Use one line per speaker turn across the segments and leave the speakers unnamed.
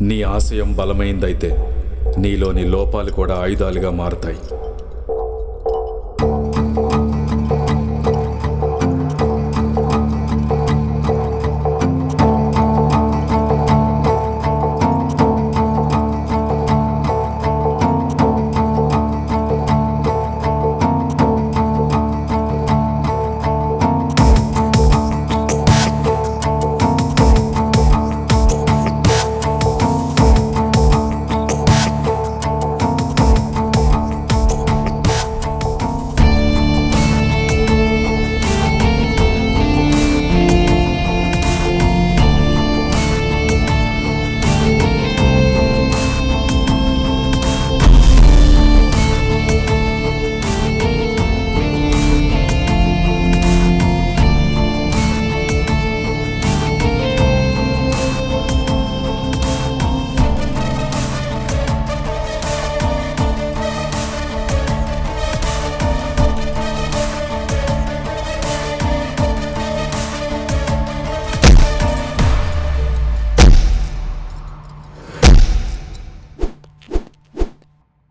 నీ ఆశయం బలమైందైతే నీలోని లోపాలు కూడా ఆయుధాలుగా మారుతాయి.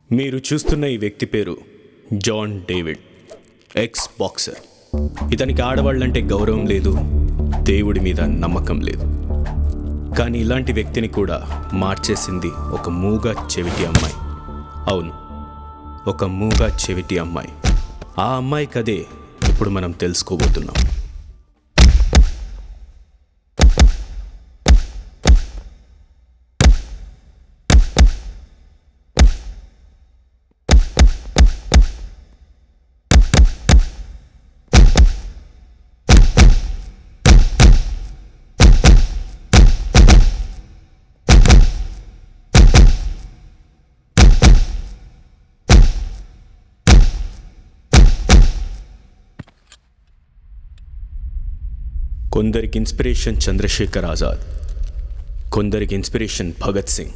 మీరు చూస్తున్న ఈ వ్యక్తి పేరు జాన్ డేవిడ్, ఎక్స్ బాక్సర్. ఇతనికి ఆడవాళ్ళంటే గౌరవం లేదు, దేవుడి మీద నమ్మకం లేదు. కానీ ఇలాంటి వ్యక్తిని కూడా మార్చేసింది ఒక మూగా చెవిటి అమ్మాయి. అవును, ఒక మూగా చెవిటి అమ్మాయి. ఆ అమ్మాయి కదే ఇప్పుడు మనం తెలుసుకోబోతున్నాం. కొందరికి ఇన్స్పిరేషన్ చంద్రశేఖర్ ఆజాద్, కొందరికి ఇన్స్పిరేషన్ భగత్ సింగ్,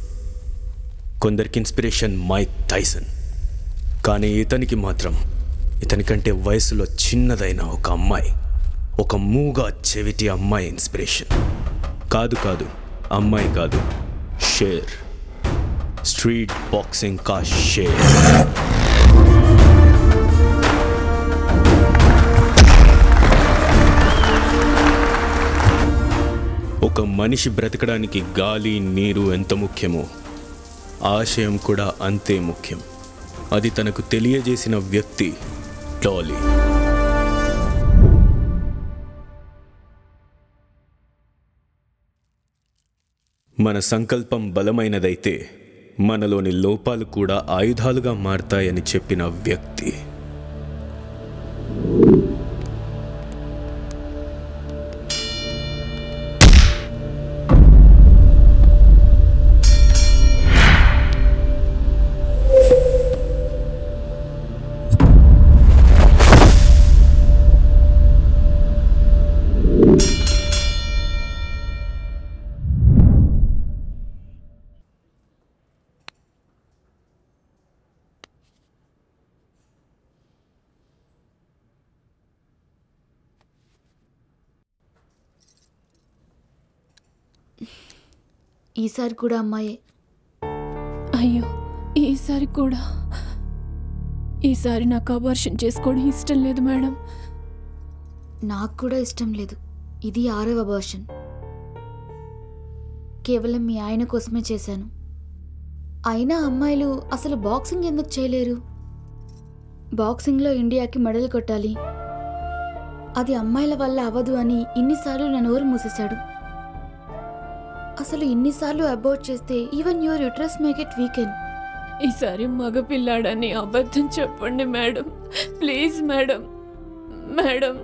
కొందరికి ఇన్స్పిరేషన్ మైక్ టైసన్. కానీ ఇతనికి మాత్రం ఇతనికంటే వయసులో చిన్నదైన ఒక అమ్మాయి, ఒక మూగా చెవిటి అమ్మాయి ఇన్స్పిరేషన్. కాదు, అమ్మాయి కాదు, షేర్. స్ట్రీట్ బాక్సింగ్ కా షేర్. ఒక మనిషి బ్రతకడానికి గాలి, నీరు ఎంత ముఖ్యమో ఆశయం కూడా అంతే ముఖ్యం. అది తనకు తెలియజేసిన వ్యక్తి డాలీ. మన సంకల్పం బలమైనదైతే మనలోని లోపాలు కూడా ఆయుధాలుగా మారతాయని చెప్పిన వ్యక్తి.
ఈసారి కూడా అమ్మాయే.
అయ్యో, ఈసారి కూడా. ఈసారి నాకు అబార్షన్ చేసుకోవడం ఇష్టం లేదు మేడం.
నాకు కూడా ఇష్టం లేదు. ఇది 6వ అబార్షన్. కేవలం మీ ఆయన కోసమే చేశాను. అయినా అమ్మాయిలు అసలు బాక్సింగ్ ఎందుకు చేయలేరు? బాక్సింగ్లో ఇండియాకి మెడల్ కొట్టాలి, అది అమ్మాయిల వల్ల అవ్వదు అని ఇన్నిసార్లు నా నోరు మూసేశాడు. అసలు ఇన్నిసార్లు అబౌట్ చేస్తే even your uterus make it weaken.
ఈసారి మగపిల్లాడని అబద్ధం చెప్పండి madam, please madam. Madam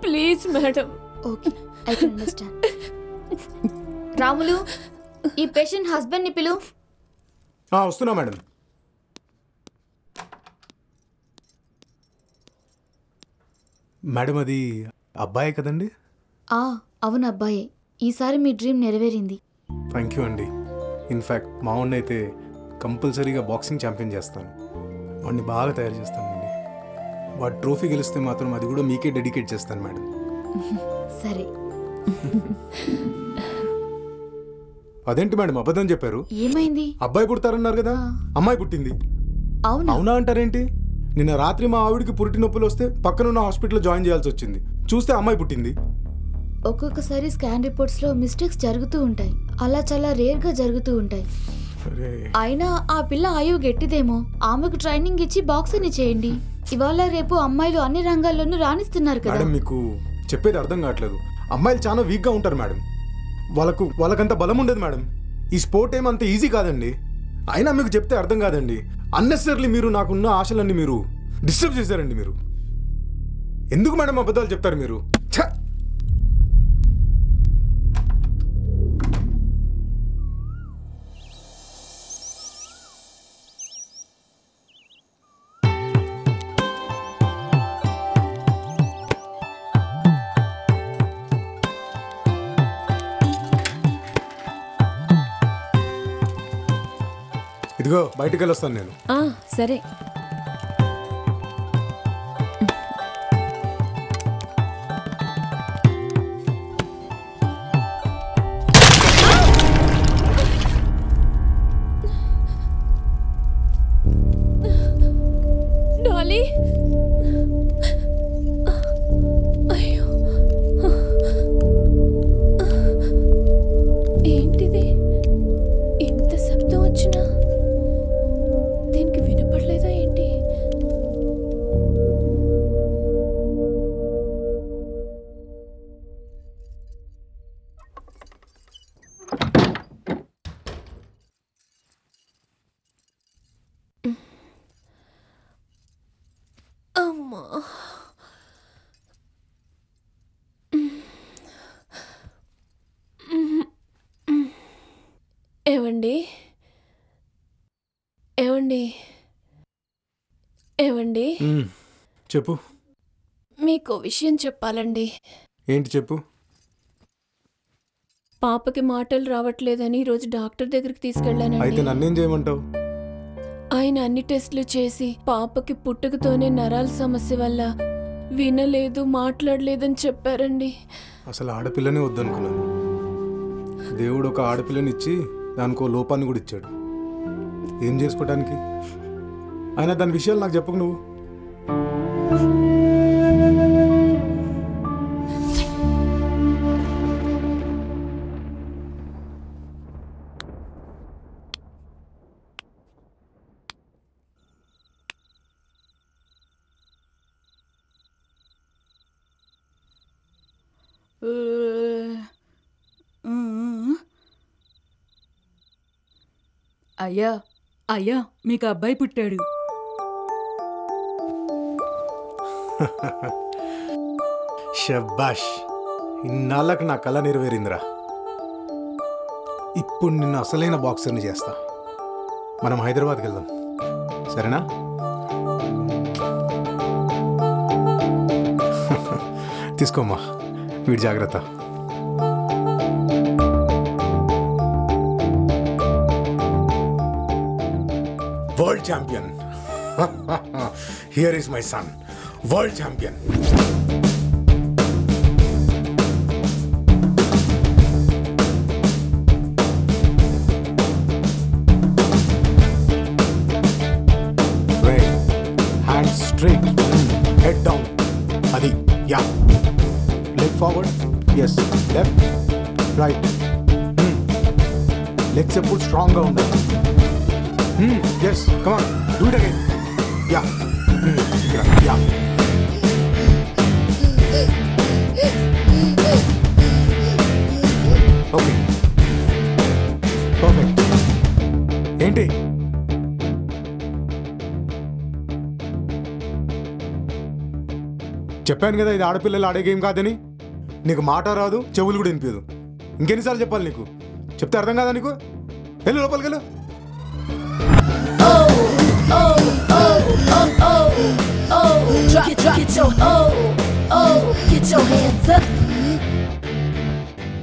please madam.
Okay, I can understand. Ramulu, ఈ పేషెంట్ హస్బెండ్ని పిలు.
వస్తున్నా మేడం. మేడం, అది అబ్బాయే కదండి?
అవును, అబ్బాయే. ఈసారి మీ డ్రీమ్ నెరవేరింది.
థ్యాంక్ యూ అండి. ఇన్ఫ్యాక్ట్ మా వాడిని అయితే కంపల్సరీగా బాక్సింగ్ ఛాంపియన్ చేస్తాను. వాడిని బాగా తయారు చేస్తానండి. వాడు ట్రోఫీ గెలిస్తే మాత్రం అది కూడా మీకే డెడికేట్ చేస్తాను మేడం.
సరే.
అదేంటి మేడం అబద్ధం చెప్పారు?
ఏమైంది?
అబ్బాయి పుడతారన్నారు కదా, అమ్మాయి పుట్టింది.
అవునా?
అవునా అంటారేంటి? నిన్న రాత్రి మా ఆవిడికి పురిటి నొప్పులు వస్తే పక్కనున్న హాస్పిటల్లో జాయిన్ చేయాల్సి వచ్చింది. చూస్తే అమ్మాయి పుట్టింది.
ఒక్కొక్కసారి స్కాన్ రిపోర్ట్స్లో మిస్టేక్స్ జరుగుతూ ఉంటాయి. అలా చాలా రేర్గా జరుగుతూ ఉంటాయి. అయినా ఆ పిల్ల ఆయువు గట్టిదేమో. ఆమెకు ట్రైనింగ్ ఇచ్చి బాక్సింగ్ చేయండి. ఇవాళ రేపు అమ్మాయిలు అన్ని రంగాల్లోనూ రాణిస్తున్నారు కదా.
మేడం మీకు చెప్పేది అర్థం కావట్లేదు. అమ్మాయిలు చాలా వీక్గా ఉంటారు మేడం. వాళ్ళకంత బలం ఉండదు మేడం. ఈ స్పోర్ట్ ఏమంత ఈజీ కాదండి. అయినా మీకు చెప్తే అర్థం కాదండి. అన్నెసెసరీలీ మీరు నాకున్న ఆశలన్నీ మీరు డిస్టర్బ్ చేశారండి. మీరు ఎందుకు మేడం అబద్ధాలు చెప్తారు మీరు? ఛ! ఇదిగో బయటికి వెళ్ళొస్తాను నేను.
సరే. డాలీ, అయ్యో ఏంటిది? ఇంత శబ్దం వచ్చినా దీనికి వినపడలేదా ఏంటి? అమ్మా, ఏవండి ఏవండి ఏవండి
చెప్పు.
మీకు విషయం చెప్పాలండి.
ఏంటి చెప్పు.
పాపకి మాటలు రావట్లేదని ఈరోజు డాక్టర్ దగ్గరికి
అయితే
తీసుకెళ్ళానండి.
నన్నేం చేయమంటావు?
ఆయన అన్ని టెస్టులు చేసి పాపకి పుట్టుకతోనే నరాల సమస్య వల్ల వినలేదు, మాట్లాడలేదని చెప్పారండి.
అసలు ఆడపిల్లనే వద్దనుకున్నాను. దేవుడు ఒక ఆడపిల్లని ఇచ్చి దానికో లోపాన్ని కూడా ఇచ్చాడు. ఏం చేసుకోవడానికి? అయినా దాని విషయాలు నాకు చెప్పకు నువ్వు.
అయ్యా అయ్యా మీకు అబ్బాయి పుట్టాడు.
షబాష్, ఇన్నాళ్ళకి నా కళ నెరవేరిందిరా. ఇప్పుడు నిన్ను అసలైన బాక్సర్ని చేస్తా. మనం హైదరాబాద్కి వెళ్దాం, సరేనా? తీసుకోమ్మా, వీడి జాగ్రత్త. World champion. Here is my son, world champion. Hand straight, head down. అది yeah. Leg forward, yes. Left, right. Legs ఎప్పుడు స్ట్రాంగ్గా ఉండాలి. Yes, come on, do it again. Yeah, yeah. Okay, perfect. ఏంటి? చెప్పాను కదా ఇది ఆడపిల్లలు ఆడే గేమ్ కాదని. నీకు మాట రాదు, చెవులు కూడా వినిపించదు. ఇంకెన్నిసార్లు చెప్పాలి నీకు? చెప్తే అర్థం కాదా నీకు? వెళ్ళు లోపలికి వెళ్ళు.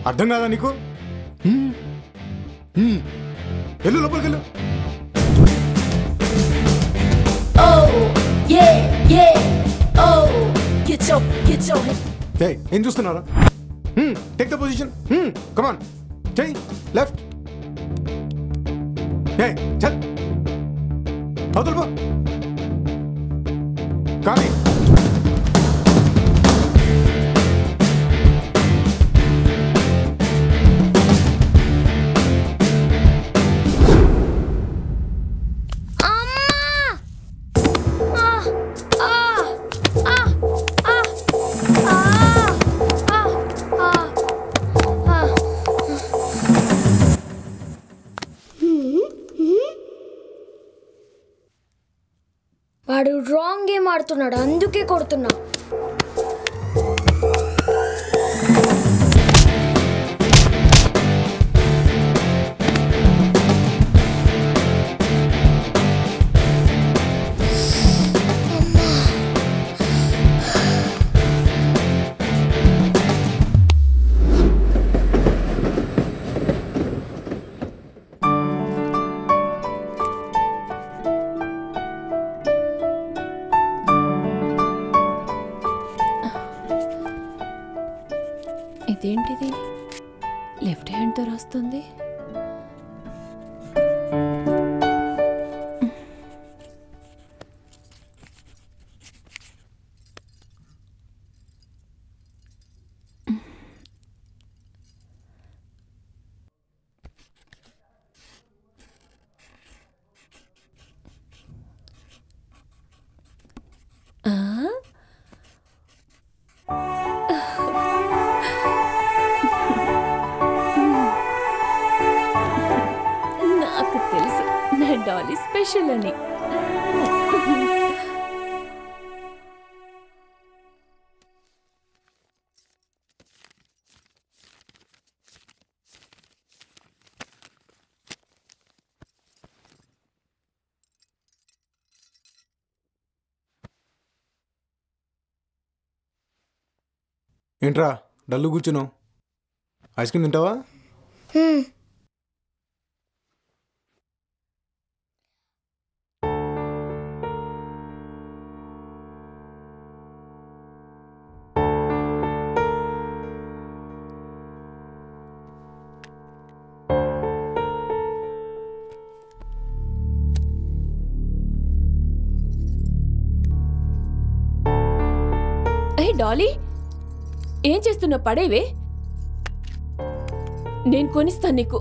అర్థం కాదా నీకు? వెళ్ళు లోపలికి వెళ్ళు. ఏం చూస్తున్నారా? Take the position. కమాన్, చెయ్యి. లెఫ్ట్, ఏయ్, చల్ అవతల పో. కానీ
వాడు రాంగ్ గేమ్ ఆడుతున్నాడు, అందుకే కొడుతున్నా.
ఇదేంటిది లెఫ్ట్ హ్యాండ్తో రాస్తుంది? నాకు తెలుసు నా డాలీ స్పెషల్ అని.
ఏంట్రా డల్లు కూర్చున్నావు? ఐస్ క్రీమ్ తింటావా?
ఏ డాలీ, ఏం చేస్తున్నావు? పడేవే, నేను కొనిస్తాను నీకు.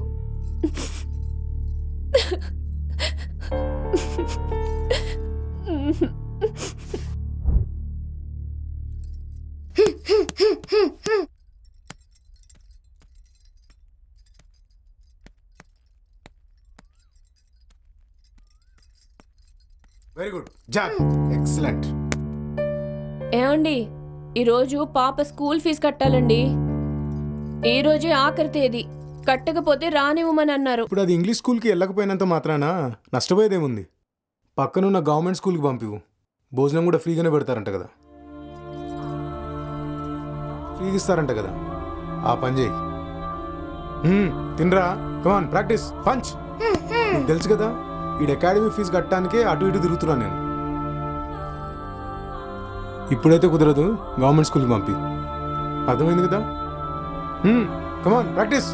Very good job, excellent.
ఏమండి, ఈరోజు పాప స్కూల్ ఫీజు కట్టాలండి. ఈ రోజే ఆఖరి తేదీ, కట్టకపోతే రానివ్వమని అన్నారు.
ఇప్పుడు అది ఇంగ్లీష్ స్కూల్కి వెళ్ళకపోయినంత మాత్రాన నష్టపోయేదేముంది? పక్కనున్న గవర్నమెంట్ స్కూల్కి పంపివు, భోజనం కూడా ఫ్రీగానే పెడతారంట కదా. ఫ్రీగా ఇస్తారంట కదా, ఆ పని చేయి. తినరా, కమాన్ ప్రాక్టీస్ పంచ్. నీకు తెలుసు కదా, ఈ అకాడమీ ఫీజు కట్టడానికే అటు ఇటు తిరుగుతున్నాను నేను. ఇప్పుడైతే కుదరదు, గవర్నమెంట్ స్కూల్కి పంపి. అర్థమైంది కదా? Come on practice.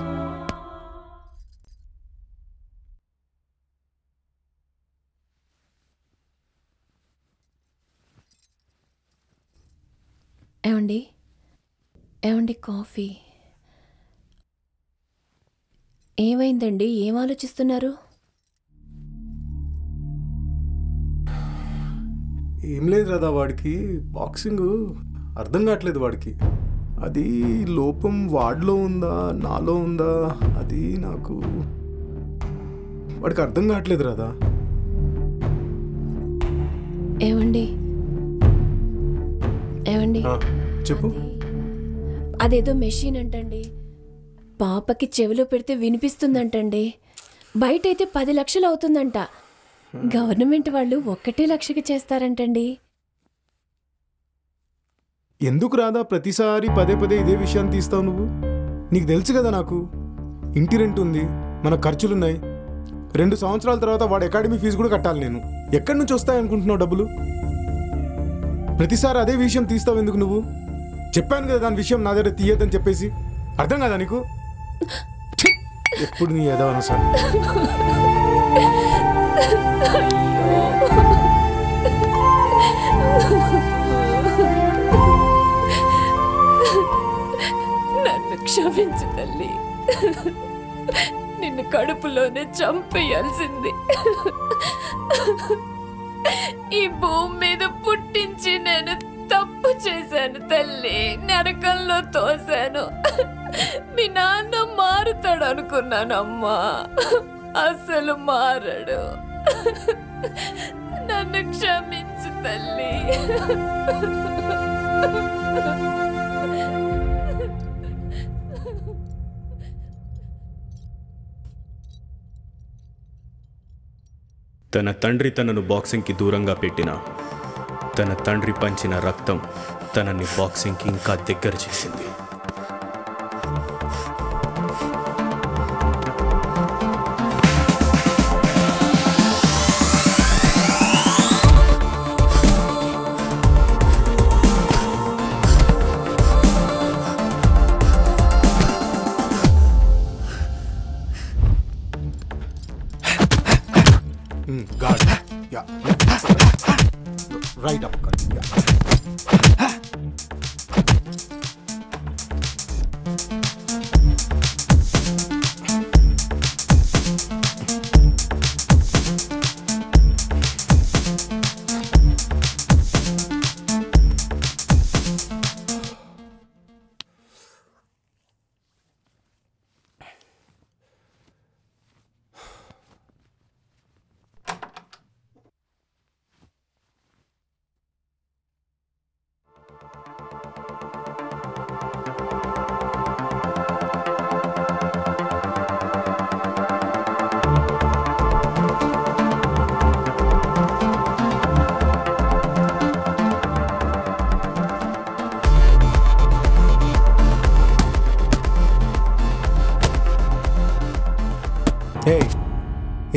ఏమండి, ఏమండి కాఫీ? ఏమైందండి, ఏం ఆలోచిస్తున్నారు?
ఏం లేదు రాదా, వాడికి బాక్సింగ్ అర్థం కావట్లేదు. వాడికి అది లోపం వాడిలో ఉందా నాలో ఉందా, అది నాకు వాడికి అర్థం కావట్లేదు రాదా.
ఏమండి, ఏమండి
చెప్పు.
అదేదో మెషిన్ అంటండి, పాపకి చెవిలో పెడితే వినిపిస్తుందంటండి. బయట అయితే 10 లక్షలు అవుతుందంట. గవర్నమెంట్ వాళ్ళు 1 లక్షకి చేస్తారంటండి.
ఎందుకు రాదా ప్రతిసారి పదే పదే ఇదే విషయాన్ని తీస్తావు నువ్వు? నీకు తెలుసు కదా, నాకు ఇంటి రెంట్ ఉంది, మన ఖర్చులున్నాయి. 2 సంవత్సరాల తర్వాత వాడి అకాడమీ ఫీజు కూడా కట్టాలి నేను. ఎక్కడి నుంచి వస్తాయనుకుంటున్నావు డబ్బులు? ప్రతిసారి అదే విషయం తీస్తావు ఎందుకు నువ్వు? చెప్పాను కదా దాని విషయం నా దగ్గర తీయద్దని చెప్పేసి. అర్థం కదా నీకు? ఎప్పుడు నీ ఏదవనా సార్
నన్ను క్షమించు తల్లి. నిన్ను కడుపులోనే చంపేయాల్సింది. ఈ భూమి మీద పుట్టించి నేను తప్పు చేశాను తల్లి. నరకంలో తోశాను. మీ నాన్న మారుతాడు అనుకున్నానమ్మా. అసలు మారడు. నన్ను క్షమించు తల్లి.
తన తండ్రి తనను బాక్సింగ్కి దూరంగా పెట్టిన తన తండ్రి పంచిన రక్తం తనని బాక్సింగ్కి ఇంకా దగ్గర చేసింది.
Guard. Yeah. Right uppercut. Yeah.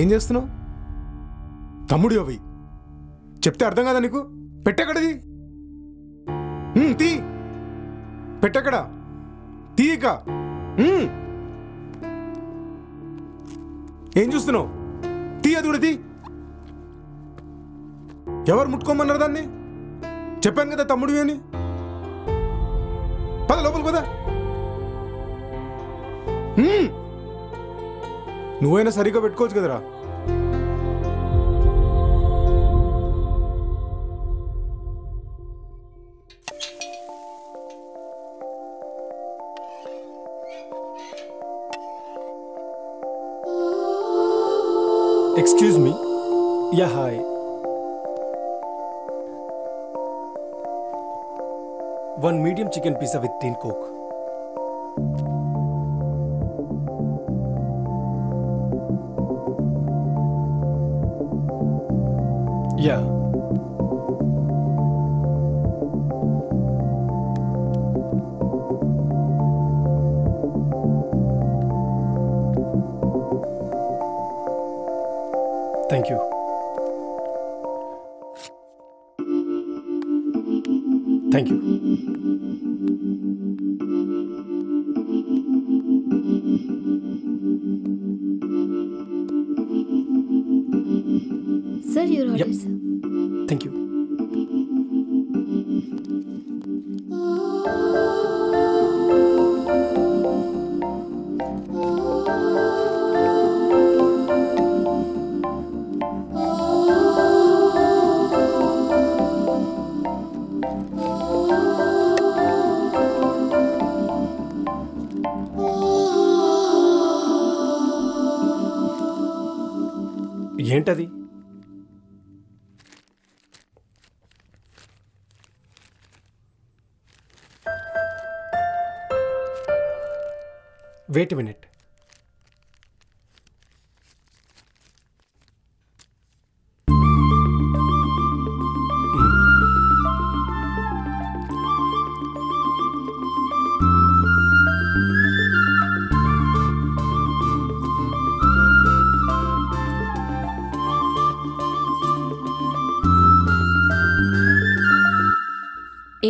ఏం చేస్తున్నావు? తమ్ముడు అవి చెప్తే అర్థం కదా నీకు? పెట్టెక్కడది? తీ పెట్టెక్కడ తీయక. ఏం చూస్తున్నావు? తీ అది కూడా తీ. ఎవరు ముట్టుకోమన్నారు దాన్ని? చెప్పాను కదా తమ్ముడివి అని. పద లోపలికి పద. నువ్వైనా సరిగ్గా పెట్టుకోవచ్చు కదరా.
Excuse me. Yeah, hi. One medium chicken pizza with tin coke. Yeah. Thank you. Thank you.
Sir, your order,
Yep.
sir.
Thank you. ఏంటది? Wait a minute.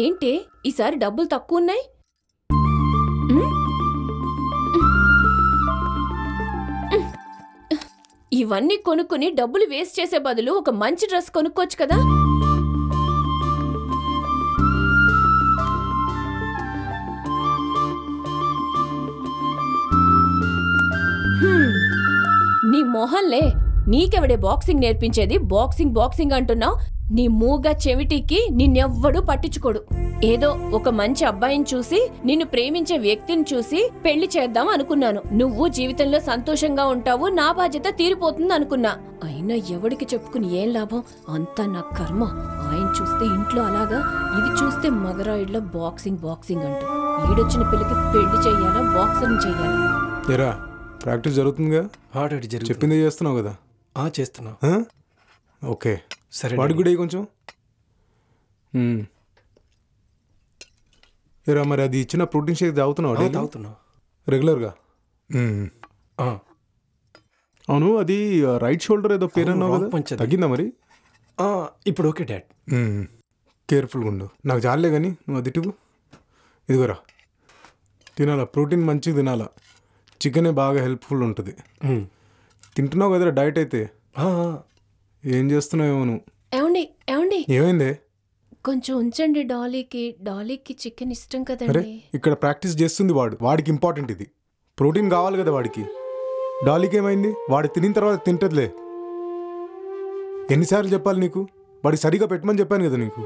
ఏంటి ఈసారి డబ్బులు తక్కువ ఉన్నాయి? ఇవన్నీ కొనుక్కుని డబ్బులు వేస్ట్ చేసే బదులు ఒక మంచి డ్రెస్ కొనుక్కోవచ్చు కదా. నీ మొహంలే, నీకెవడే బాక్సింగ్ నేర్పించేది? బాక్సింగ్ బాక్సింగ్ అంటున్నావు. నీ మూగ చెవిటికి నిన్నెవ్వడూ పట్టించుకోడు. ఏదో ఒక మంచి అబ్బాయిని చూసి, నిన్ను ప్రేమించే వ్యక్తిని చూసి పెళ్లి చేద్దాం అనుకున్నాను. నువ్వు జీవితంలో సంతోషంగా ఉంటావు, నా బాధ్యత తీరిపోతుంది అనుకున్నా. అయినా ఎవడికి చెప్పుకుని ఏం లాభం? అంతా నా కర్మ. ఆయన చూస్తే ఇంట్లో అలాగా, ఇది చూస్తే మగరాయిడ్లో బాక్సింగ్ బాక్సింగ్ అంటూ. ఈడొచ్చిన పిల్లకి పెళ్లి చెయ్యాలా, బాక్సింగ్ చెయ్యాలా?
ప్రాక్టీస్ జరుగుతుందిగా? చెప్పిందే చేస్తున్నావు కదా?
చేస్తున్నా.
ఓకే
సరే.
వాడి కూడా కొంచెం ఏరా, మరి అది ఇచ్చిన ప్రోటీన్ షేక్ తాగుతున్నా రెగ్యులర్గా? అవును, అది రైట్ షోల్డర్ ఏదో పేరు అన్నావు కదా, తగ్గిందా మరి?
ఇప్పుడు ఓకే డాడ్.
కేర్ఫుల్గా ఉండు. నాకు చాలే కానీ నువ్వు అది ఇటువు. ఇదిగోరా, తినాలా, ప్రోటీన్ మంచిగా తినాలా. చికెనే బాగా హెల్ప్ఫుల్ ఉంటుంది. తింటున్నావు కదరా డైట్ అయితే? ఏం చేస్తున్నావు నువ్వు?
ఏమండి
ఏమైందే?
కొంచెం ఉంచండి. డాలీకి చికెన్ ఇష్టం
అరే,
కదండి.
ఇక్కడ ప్రాక్టీస్ చేస్తుంది వాడికి ఇంపార్టెంట్ ఇది. ప్రోటీన్ కావాలి కదా వాడికి. డాలీకి ఏమైంది? వాడు తినిన తర్వాత తింటదిలే. ఎన్నిసార్లు చెప్పాలి నీకు? వాడికి సరిగా పెట్టమని చెప్పాను కదా నీకు.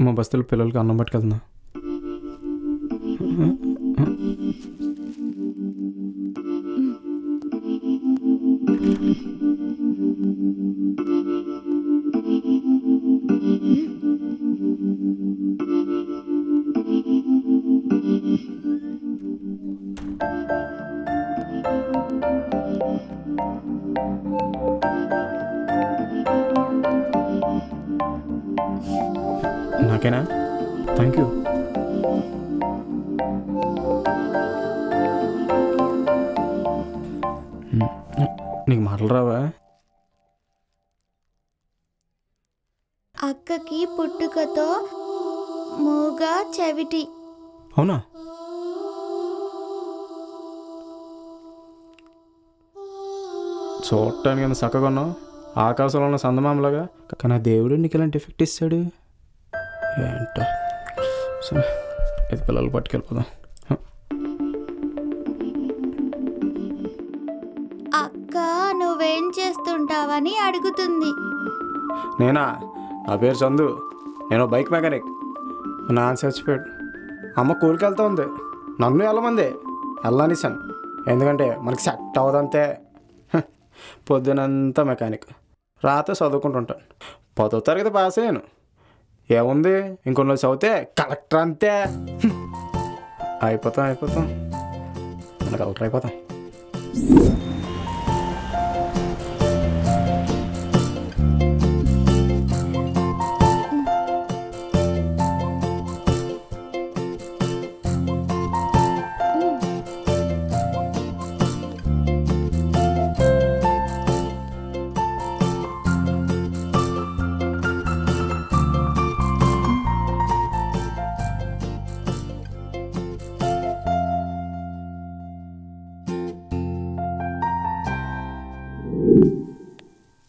మా బస్తీలో పిల్లలకి అన్నం పట్టుకెళ్తున్నా. నాకేనా? Thank you. నీకు మాటలు రావా?
అక్కకి పుట్టుకతో మూగ చెవిటి.
అవునా? చూడటానికి ఎంత చక్కగా ఉన్నావు, ఆకాశంలో ఉన్న సందమామలాగా. కానీ ఆ దేవుడు నీకు ఇలాంటి ఎఫెక్ట్ ఇస్తాడు ఏంటో. సరే, ఇది పిల్లలు పట్టుకెళ్ళిపోదాం.
అక్క నువ్వేం చేస్తుంటావని అడుగుతుంది.
నేనా? నా పేరు చందు. నేను బైక్ మెకానిక్. మా నాన్న చచ్చిపోయాడు. అమ్మ కూలికి వెళ్తా ఉంది. నన్ను వెళ్ళనిసాను. ఎందుకంటే మనకి సెట్ అవ్వదంతే. పొద్దునంతా మెకానిక్, రాత్రి చదువుకుంటుంటాను. 10వ తరగతి పాస్ అయ్యాను. ఏముంది, ఇంకొన్ని రోజు చదివితే కలెక్టర్ అంతే. అయిపోతాం మన కలెక్టర్ అయిపోతాం.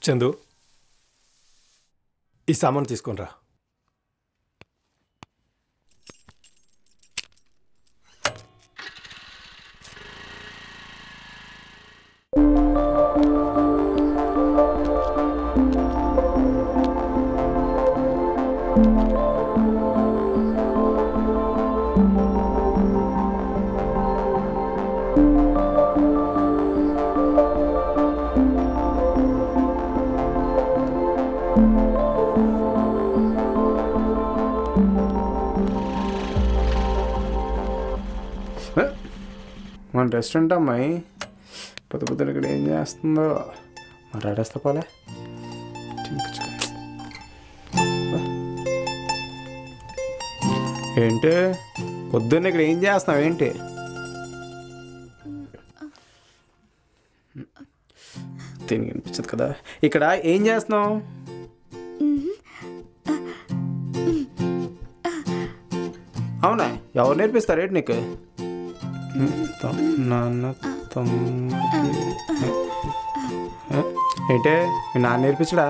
చందు, ఈ సామాను తీసుకొని రా.
మన రెస్టారెంట్ అమ్మాయి పొద్దున ఇక్కడ ఏం చేస్తుందో మాట్లాడేస్తా పోలే. ఏంటి పొద్దున్న ఇక్కడ ఏం చేస్తున్నావు? ఏంటి దీనికి అనిపించదు కదా. ఇక్కడ ఏం చేస్తున్నావు? అవునా? ఎవరు నేర్పిస్తారు ఏంటి నీకు? నాన్న ఏంటే మీ నాన్న నేర్పించడా?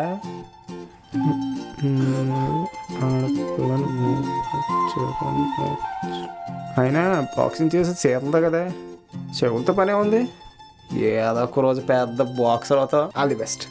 అయినా బాక్సింగ్ చేసి చేతుందా కదా, చెవులతో పనే ఉంది. ఏదో ఒక రోజు పెద్ద బాక్సర్ అవుతావు. All the best.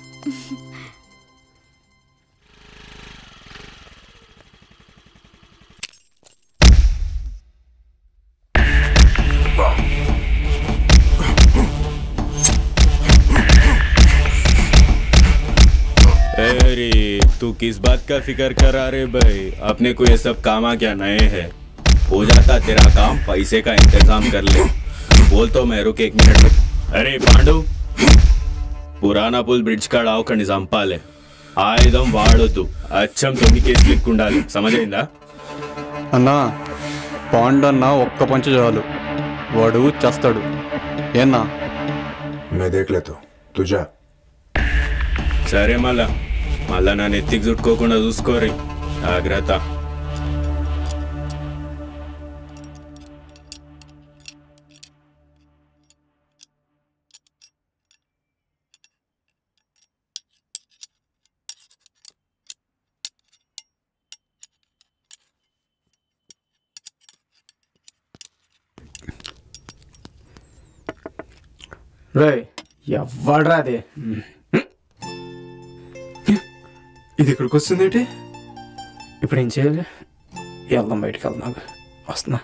अरे तू किस बात का फिक्र कर रहा रे भाई? अपने को ये सब काम क्या नए है? हो जाता तेरा काम, पैसे का इंतजाम कर ले. बोल तो मैं रुक 1 मिनट. अरे पांडु, पुराना पुल ब्रिడ్జ్ కాడ ఒకని చంపాలి. ఆయుధం వాడొద్దు, అచ్చం తొమ్మిది క్లిక్ ఉండాలి. సమజైందా?
అన్నా పాండు అన్న ఒక్క పంచు చాలు, వాడు చేస్తాడు. ఏనా?
मैं देख लेता हूं, तू जा.
సరే మళ్ళా నా నెత్తికి చుట్టుకోకుండా చూసుకోరి. జాగ్రత్త.
రే ఎవ్వడ్రా అది? ఇది ఇక్కడికి వస్తుంది ఏంటి? ఇప్పుడు ఏం చేయాలి? వెళ్దాం, బయటికి వెళ్దాం. వస్తున్నా.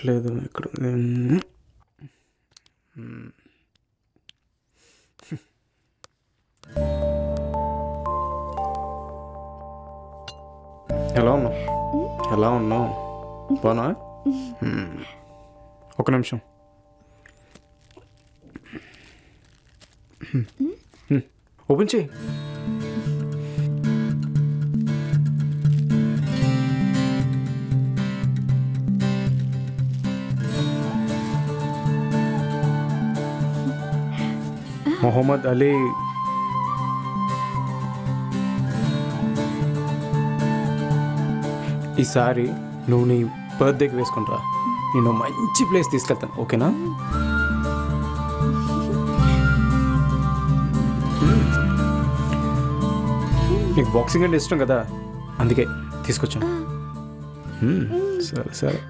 రావట్లేదు ఇక్కడ. ఎలా ఉన్నావు? ఎలా ఉన్నావు? బానా? ఒక నిమిషం. ఓపెన్ చేయి. మొహమ్మద్ అలీ. ఈసారి నువ్వు నీ బర్త్డేకి వేసుకుంటా, నేను మంచి ప్లేస్ తీసుకెళ్తాను, ఓకేనా? నీకు బాక్సింగ్ అంటే ఇష్టం కదా, అందుకే తీసుకొచ్చాను. సరే సరే.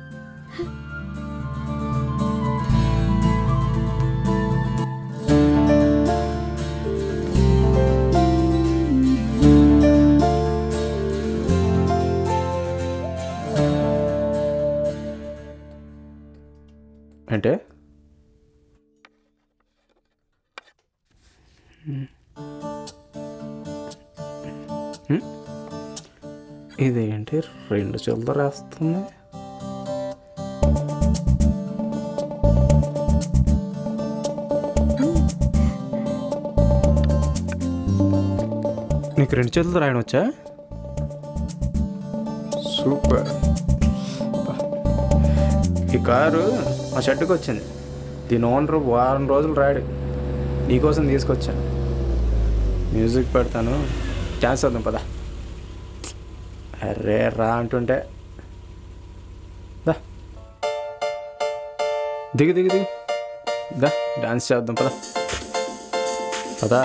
అంటే ఇదేంటి 2 చిల్లర వేస్తుంది? నీకు 2 చేతులతో రాయడం వచ్చా? సూపర్. ఈ కారు మా షెడ్కి వచ్చింది. దీని ఓనర్ వారం రోజులు రాడు, నీకోసం తీసుకొచ్చాను. మ్యూజిక్ పెడతాను, డాన్స్ చేద్దాం పదా. అరే రా అంటుంటే దా, దిగు దిగు దిగు, దా డాన్స్ చేద్దాం పదా పదా.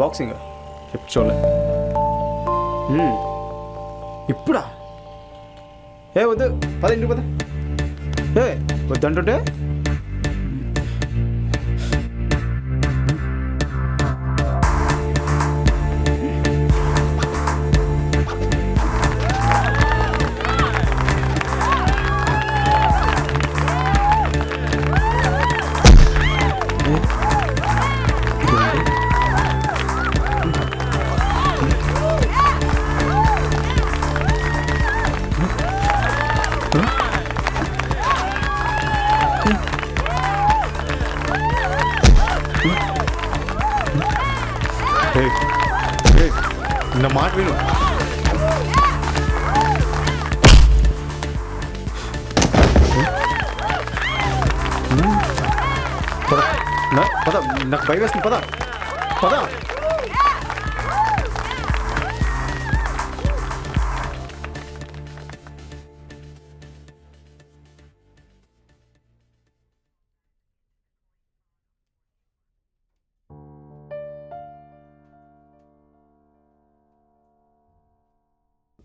బాక్సింగ్ ఎప్పుడు చూడలే. ఇప్పుడా? ఏ వద్దు పద, ఇంటికి పద. ఏ వద్దంటుంటే నా మాట విను. పద, నాకు భయం వేస్తుంది. పద పద.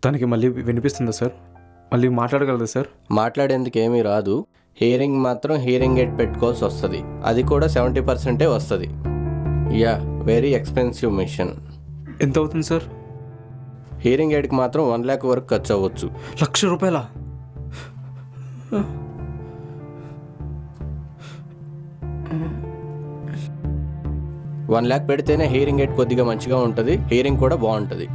తనకి మళ్ళీ వినిపిస్తుందా సార్? మళ్ళీ మాట్లాడగలదా సార్?
మాట్లాడేందుకు ఏమీ రాదు. హియరింగ్ మాత్రం హియరింగ్ ఎయిడ్ పెట్టుకోవాల్సి వస్తుంది. అది కూడా 70% వస్తుంది. Yeah, very expensive machine.
ఎంత అవుతుంది సార్?
హియరింగ్ ఎయిడ్కి మాత్రం 1 lakh వరకు ఖర్చు అవ్వచ్చు.
₹1,00,000?
1 lakh పెడితేనే హియరింగ్ ఎయిడ్ కొద్దిగా మంచిగా ఉంటుంది, హియరింగ్ కూడా బాగుంటుంది.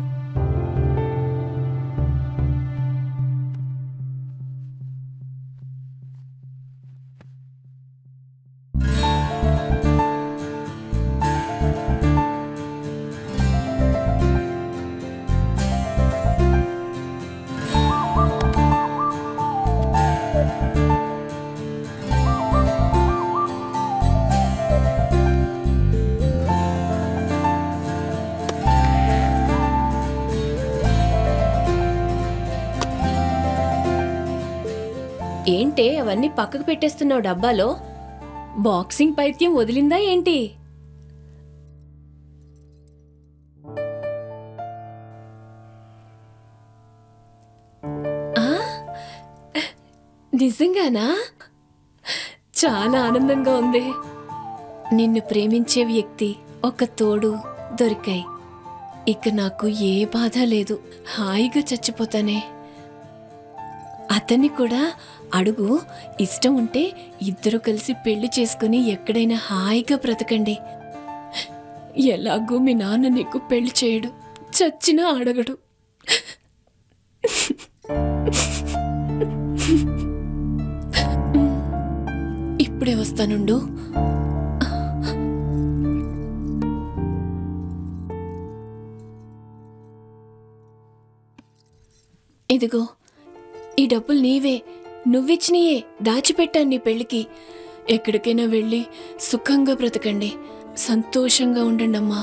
ఏంటే అవన్నీ పక్కకు పెట్టేస్తున్నావు డబ్బాలో? బాక్సింగ్ పైత్యం వదిలిందా ఏంటి? నిజంగానా? చాలా ఆనందంగా ఉంది. నిన్ను ప్రేమించే వ్యక్తి, ఒక తోడు దొరికాయి. ఇక నాకు ఏ బాధ లేదు, హాయిగా చచ్చిపోతానే. అతన్ని కూడా అడుగు, ఇష్టం ఉంటే ఇద్దరు కలిసి పెళ్లి చేసుకుని ఎక్కడైనా హాయిగా బ్రతకండి. ఎలాగూ మీ నాన్న నీకు పెళ్లి చేయడు, చచ్చినా అడగడు. ఇప్పుడే వస్తానుండు. ఇదిగో, ఈ డబ్బులు నీవే, నువ్విచ్చినయే, దాచిపెట్టాను నీ పెళ్లికి. ఎక్కడికైనా వెళ్ళి సుఖంగా బ్రతకండి, సంతోషంగా ఉండండి అమ్మా.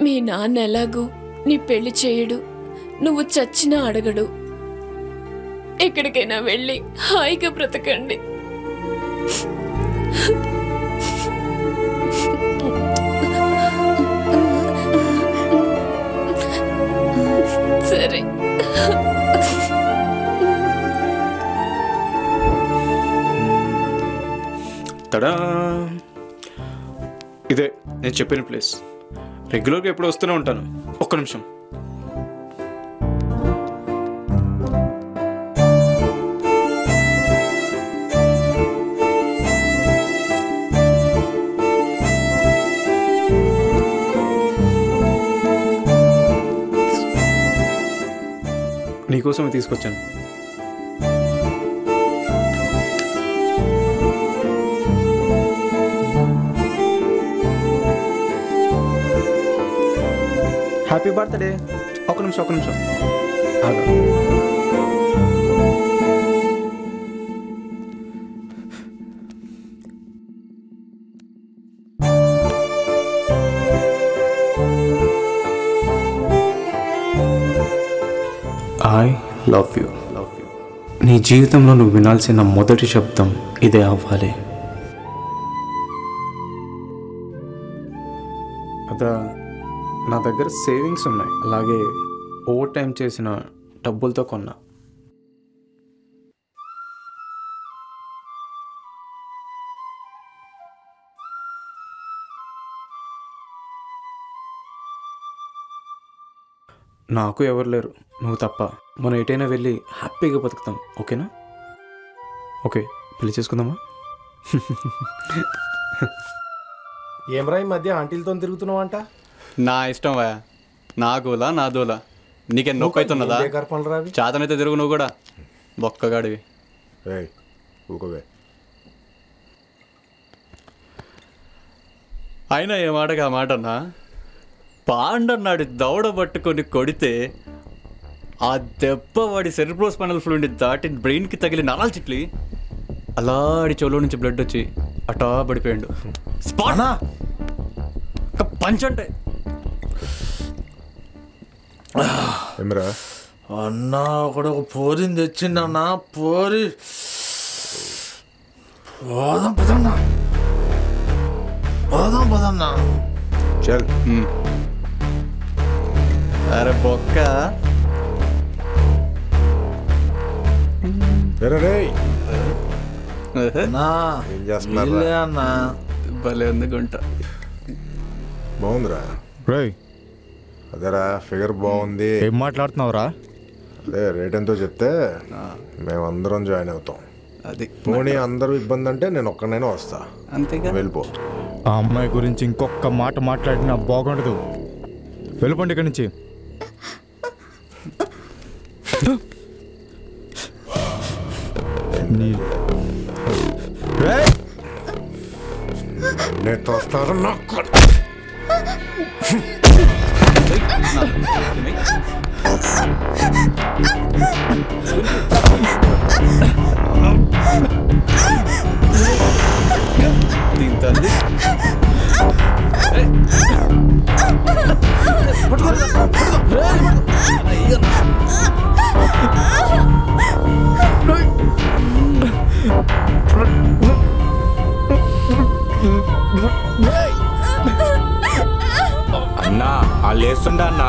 మీ నాన్న ఎలాగూ నీ పెళ్లి చేయడు, నువ్వు చచ్చినా అడగడు. ఎక్కడికైనా వెళ్ళి హాయిగా బ్రతకండి. సరే.
తడా, ఇదే నేను చెప్పిన ప్లేస్. రెగ్యులర్గా ఎప్పుడు వస్తూనే ఉంటాను. ఒక్క నిమిషం. నీకోసమే తీసుకొచ్చాను.
Happy birthday. ఒక నిమిషం ఆగు. I love you. నీ జీవితంలో నువ్వు వినాల్సిన మొదటి శబ్దం ఇదే అవ్వాలి. అదా, నా దగ్గర సేవింగ్స్ ఉన్నాయి, అలాగే ఓవర్ టైం చేసిన డబ్బులతో కొన్నా. నాకు ఎవరు లేరు, నువ్వు తప్ప. మనం ఎటైనా వెళ్ళి హ్యాపీగా బతుకుతాం, ఓకేనా? ఓకే, పెళ్లి చేసుకుందామా?
ఏమరా ఈ మధ్య ఆంటీలతో తిరుగుతున్నావు అంట?
నా ఇష్టం వా, నా గోలా నా దోలా, నీకేం నొక్కు అవుతున్నదా? చాతనైతే తిరుగు నువ్వు కూడా, బొక్కగాడివి. అయినా ఏ మాటగా మాట అన్నా, పాండన్నాడు దౌడ పట్టుకొని కొడితే ఆ దెబ్బ వాడి సెరిబ్రోస్ స్పైనల్ ఫ్లూయిడ్ దాటి బ్రెయిన్కి తగిలి నరాలు చిట్లి అలాడి చెవులో నుంచి బ్లడ్ వచ్చి అటా పడిపోయాడు. పంచ్ అంటే
అన్నా ఒకడు ఒక పోరిని తెచ్చిండన్నా. పోరి పోదాం పదన్నా, పోదాం పదన్నా.
చల్. అరే బొక్క
అన్నా,
భలే ఉంది గుంట.
బాగుందిరా. అదేరా, ఫిగర్ బాగుంది.
ఏం మాట్లాడుతున్నావురా?
అదే రేట్ ఎంతో చెప్తే మేమందరం జాయిన్ అవుతాం.
అది
పోనీ అందరూ ఇబ్బంది అంటే నేను ఒక్కనైనా వస్తా.
అంతేగా,
వెళ్ళిపో.
ఆ అమ్మాయి గురించి ఇంకొక మాట మాట్లాడినా బాగుండదు. వెళ్ళిపోండి ఇక్కడి నుంచి.
దీని తల్లి
పట్టుకో.
లేస్తుండా అన్న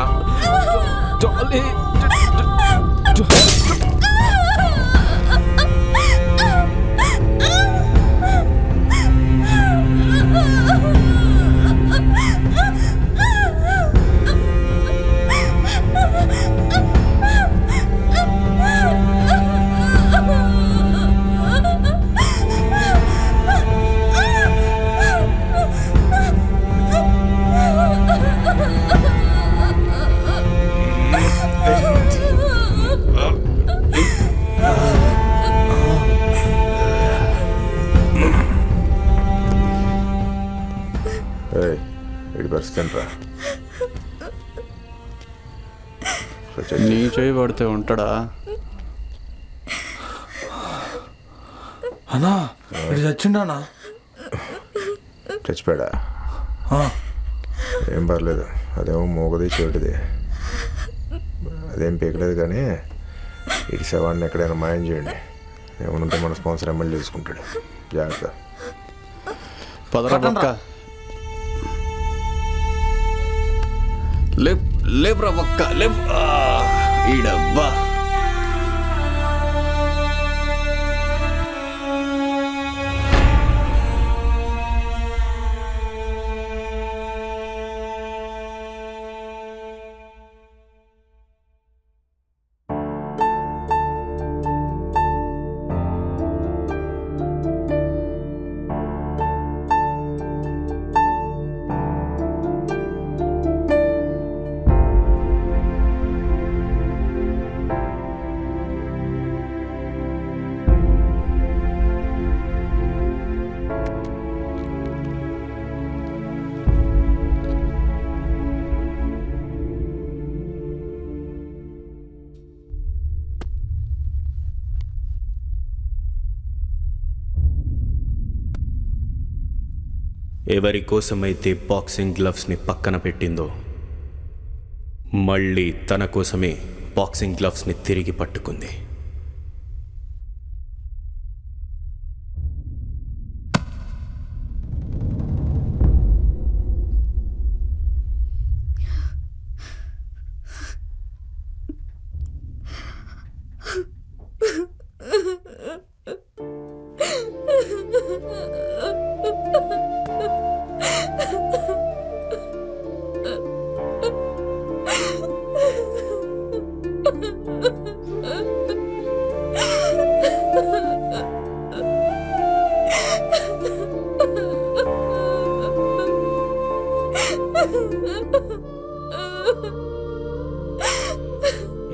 నీ చేయి పడితే ఉంటాడా?
అన్నా ఇది చచ్చిండానా?
చచ్చిపోయాడా? ఏం పర్లేదు, అదేమో మోగది చెవిటిది, అదేం పీకలేదు. కానీ ఇటు శవాన్ని ఎక్కడైనా మాయం చేయండి, ఏమనుంటే మన స్పాన్సర్ ఎమ్మెల్యే చూసుకుంటాడు. జాగ్రత్త.
పదరా పక్క లేపురా పక్క లేపు. ఈడబ్బా
ఎవరి కోసమైతే బాక్సింగ్ గ్లవ్స్ని పక్కన పెట్టిందో మళ్ళీ తన కోసమే బాక్సింగ్ గ్లవ్స్ని తిరిగి పట్టుకుంది.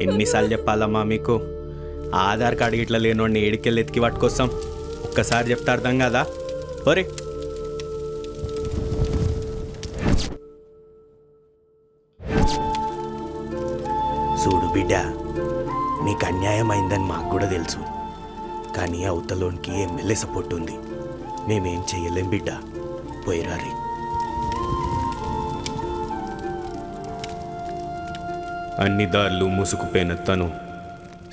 ఎన్నిసార్లు చెప్పాలమ్మా మీకు? ఆధార్ కార్డు ఇట్లా లేనోడిని ఏడికెళ్ళి ఎత్తికి పట్టుకొస్తాం. ఒక్కసారి చెప్తే అర్థం కదా? ఒరే చూడు బిడ్డ, నీకు అన్యాయం అయిందని మాకు కూడా తెలుసు. కానీ అవతలోనికి ఎమ్మెల్యే సపోర్ట్ ఉంది. మేమేం చెయ్యలేం బిడ్డ, పోయిరారి. అన్ని దారులు మూసుకుపోయిన తను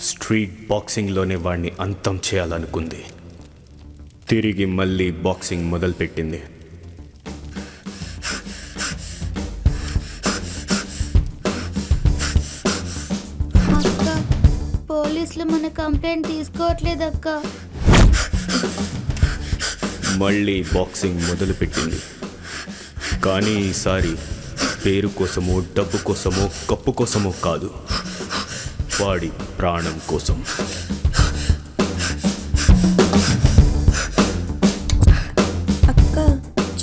స్ట్రీట్ బాక్సింగ్లోనే వాడిని అంతం చేయాలనుకుంది. తిరిగి మళ్ళీ బాక్సింగ్ మొదలుపెట్టింది.
పోలీసులు మన కంప్లైంట్ తీసుకోవట్లేదక్క.
మళ్ళీ బాక్సింగ్ మొదలుపెట్టింది. కానీ ఈసారి పేరు కోసమో డబ్బు కోసమో కప్పు కోసమో కాదు, వాడి ప్రాణం కోసం.
అక్క,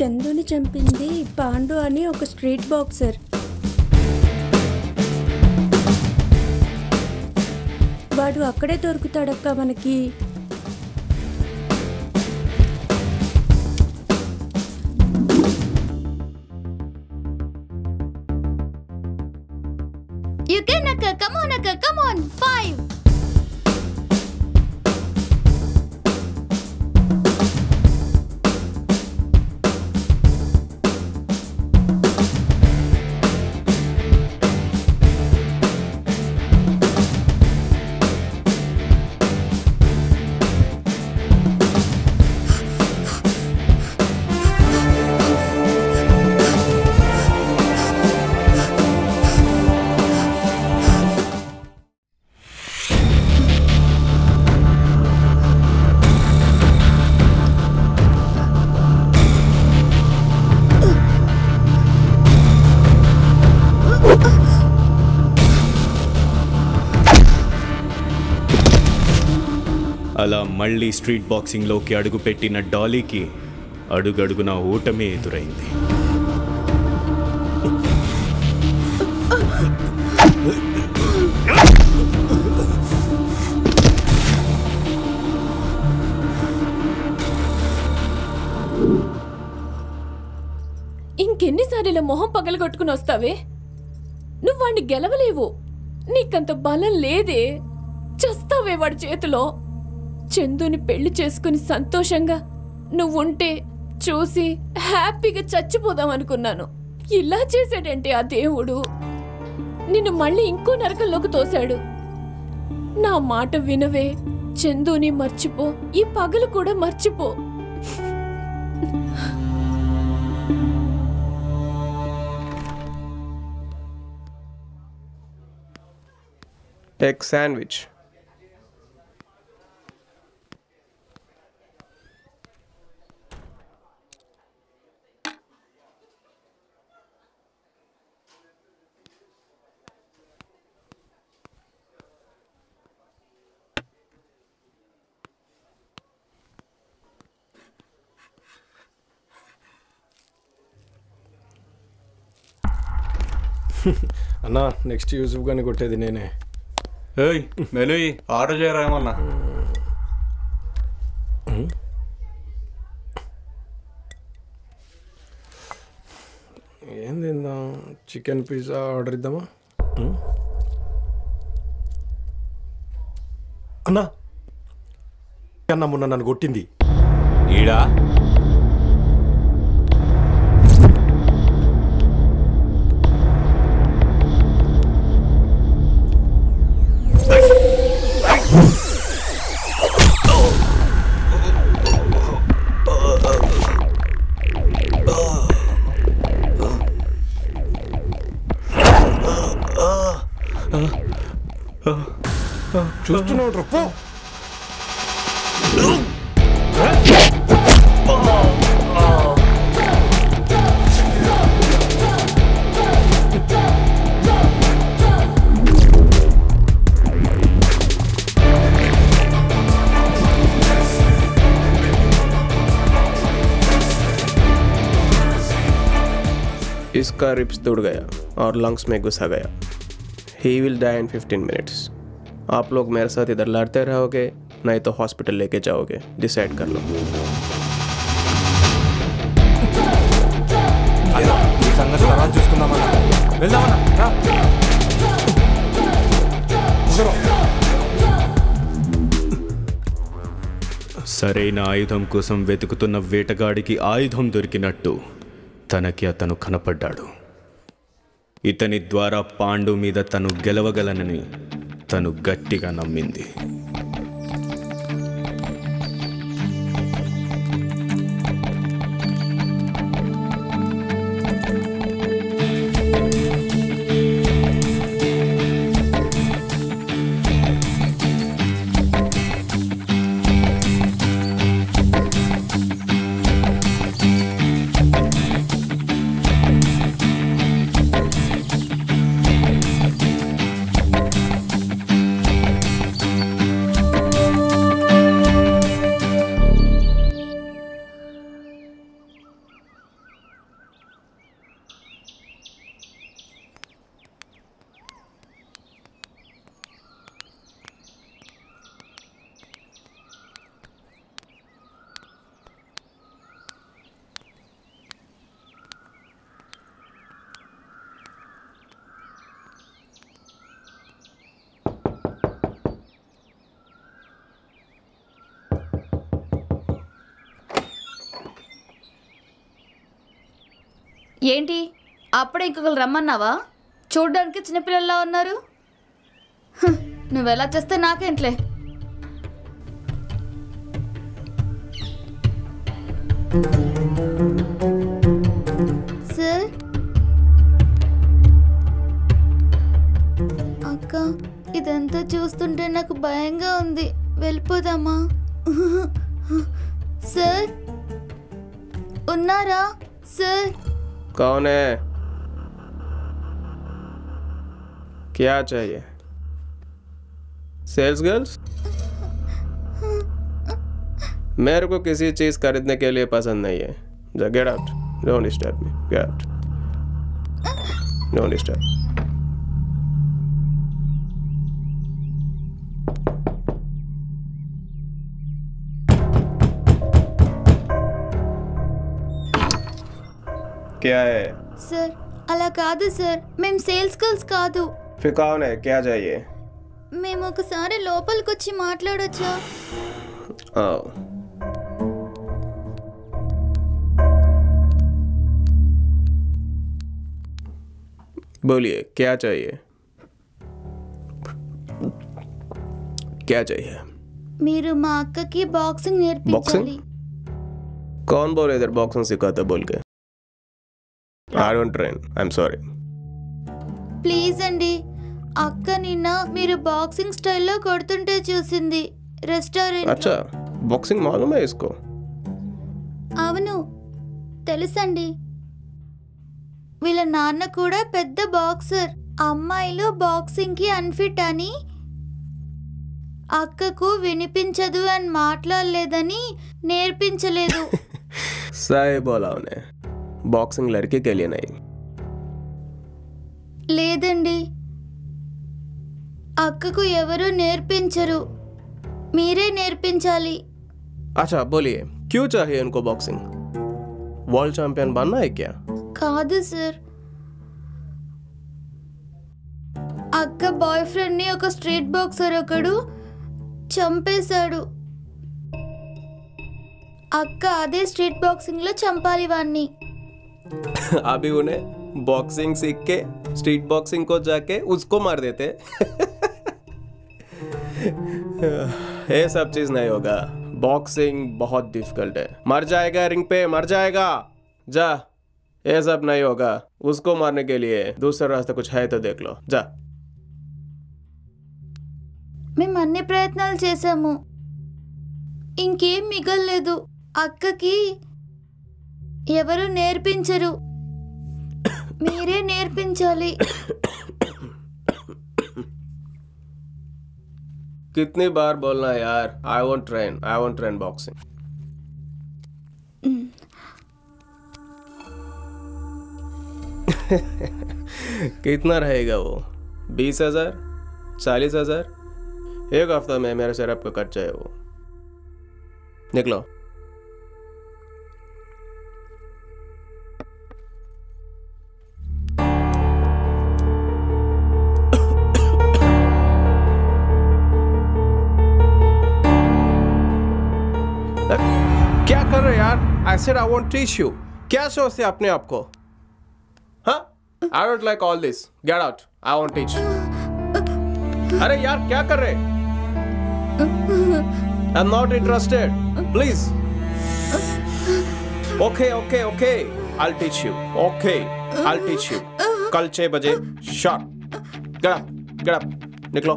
చందుని చంపింది పాండు అని ఒక స్ట్రీట్ బాక్సర్. వాడు అక్కడే దొరుకుతాడక్క మనకి.
You can akka, come on akka, come on, 5.
అలా మళ్ళీ స్ట్రీట్ బాక్సింగ్లోకి అడుగుపెట్టిన డాలీకి అడుగడుగున ఓటమే ఎదురైంది.
ఇంకెన్నిసార్లు ఇలా మొహం పగలగొట్టుకుని వస్తావే? నువ్వు వాడిని గెలవలేవు. నీకంత బలం లేదే. చస్తావే వాడి చేతిలో. చందుని పెళ్లి చేసుకుని సంతోషంగా నువ్వుంటే చూసి హ్యాపీగా చచ్చిపోదాం అనుకున్నాను. ఇలా చేశాడంటే ఆ దేవుడు నిన్ను మళ్ళీ ఇంకో నరకంలోకి తోశాడు. నా మాట వినవే. చందుని మర్చిపో. ఈ పగలు కూడా మర్చిపో.
Egg sandwich.
అన్నా నెక్స్ట్ యూసుఫ్ గాని కొట్టేది నేనే.
ఏయ్ మెలు ఆర్డర్ చేయరా ఏమన్నా?
ఏం తిందాం? చికెన్ పిజ్జా ఆర్డర్ ఇద్దామా? అన్నా అన్న మొన్న నన్ను కొట్టింది
ఈడా.
చూస్తున్నావు పో.
इसका रिप्स टूट गया और लंग्स में घुसा गया. He will die in 15 minutes. आप लोग मेरे साथ इधर लड़ते रहोगे नहीं तो हॉस्पिटल लेके जाओगे. डिसाइड कर लो.
సంగతి తర్వాత చూసుకుందామన్నా. వెళ్దామన్నా.
సరైన ఆయుధం కోసం వెతుకుతున్న వేటగాడికి ఆయుధం దొరికినట్టు తనకి అతను కనపడ్డాడు. ఇతని ద్వారా పాండు మీద తను గెలవగలనని తను గట్టిగా నమ్మింది.
ఏంటి అప్పుడే ఇంకొకరు రమ్మన్నావా? చూడ్డానికి చిన్నపిల్లల్లా ఉన్నారు. నువ్వెలా చేస్తే నాకేంట్లే. సార్ అక్క, ఇదంతా చూస్తుంటే నాకు భయంగా ఉంది. వెళ్ళిపోదామా? సార్ ఉన్నారా? సార్
कौन है? क्या चाहिए? Sales girls? मेरे को किसी चीज़ खरीदने के लिए पसंद नहीं है. जा get out. Don't disturb me. Get out. Don't disturb. क्या है?
సార్ అలా కాదు సార్, మేము సేల్స్ గర్ల్స్ కాదు.
फिर कौन है? क्या चाहिए?
మేము ఒకసారి లోపలికి వచ్చి మాట్లాడొచ్చా?
आओ. बोलिए क्या चाहिए? क्या चाहिए?
మీరు మా అక్కకి బాక్సింగ్ నేర్పించాలి.
कौन बोले इधर बॉक्सिंग सिखाता बोल के? I don't train. I'm sorry.
Please అండి, అక్క నిన్న మీరు బాక్సింగ్ స్టైల్లో కొడుతుంటే చూసింది రెస్టారెంట్.
अच्छा बॉक्सिंग मालूम है इसको?
అవును తెలుసండి. వీళ్ళ నాన్న కూడా పెద్ద బాక్సర్. అమ్మాయిలు బాక్సింగ్కి అన్ఫిట్ అని అక్కకు వినిపించదు అని మాట్లాడలేదని నేర్పించలేదు.
सही बोला उन्हें. बॉक्सिंग लड़के के लिए नहीं.
లేదండి, అక్కకు ఎవరు నేర్పించరు, మీరే నేర్పించాలి.
अच्छा बोलिए क्यों चाहिए उनको बॉक्सिंग? वर्ल्ड चैंपियन बनना है क्या?
కాదు సార్, అక్క బాయ్ ఫ్రెండ్ ని ఒక స్ట్రీట్ బాక్సర్ ఒకడు చంపేశాడు. అక్క అదే స్ట్రీట్ బాక్సింగ్ లో చంపాలి వాణ్ణి.
अभी उन्हें बॉक्सिंग सीख के स्ट्रीट बॉक्सिंग को जाके उसको मार देते. ये सब चीज नहीं होगा. बॉक्सिंग बहुत डिफिकल्ट है. मर जाएगा रिंग पे, मर जाएगा. जा. ये सब नहीं होगा. उसको मारने के लिए दूसरा रास्ता कुछ है तो देख लो. जा.
మేము అన్ని ప్రయత్నాలు చేశాము, ఇంకేం మిగల్లేదు. అక్కకి ఎవరు నేర్పించరు, మీరే నేర్పించాలి.
कितनी बार बोलना यार? I won't train boxing. कितना रहेगा वो? 20,000? 40,000? एक हफ्ता में मेरे सिर का खर्चा है वो. निकलो. क्या कर रहे यार? I said I won't teach you. क्या सोचते अपने आप को? हाँ? I don't like all this. Get out. I won't teach. अरे यार क्या कर रहे? I'm not interested. Please. Okay. I'll teach you. Okay. I'll teach you. कल 6 बजे sharp. Get up. निकलो.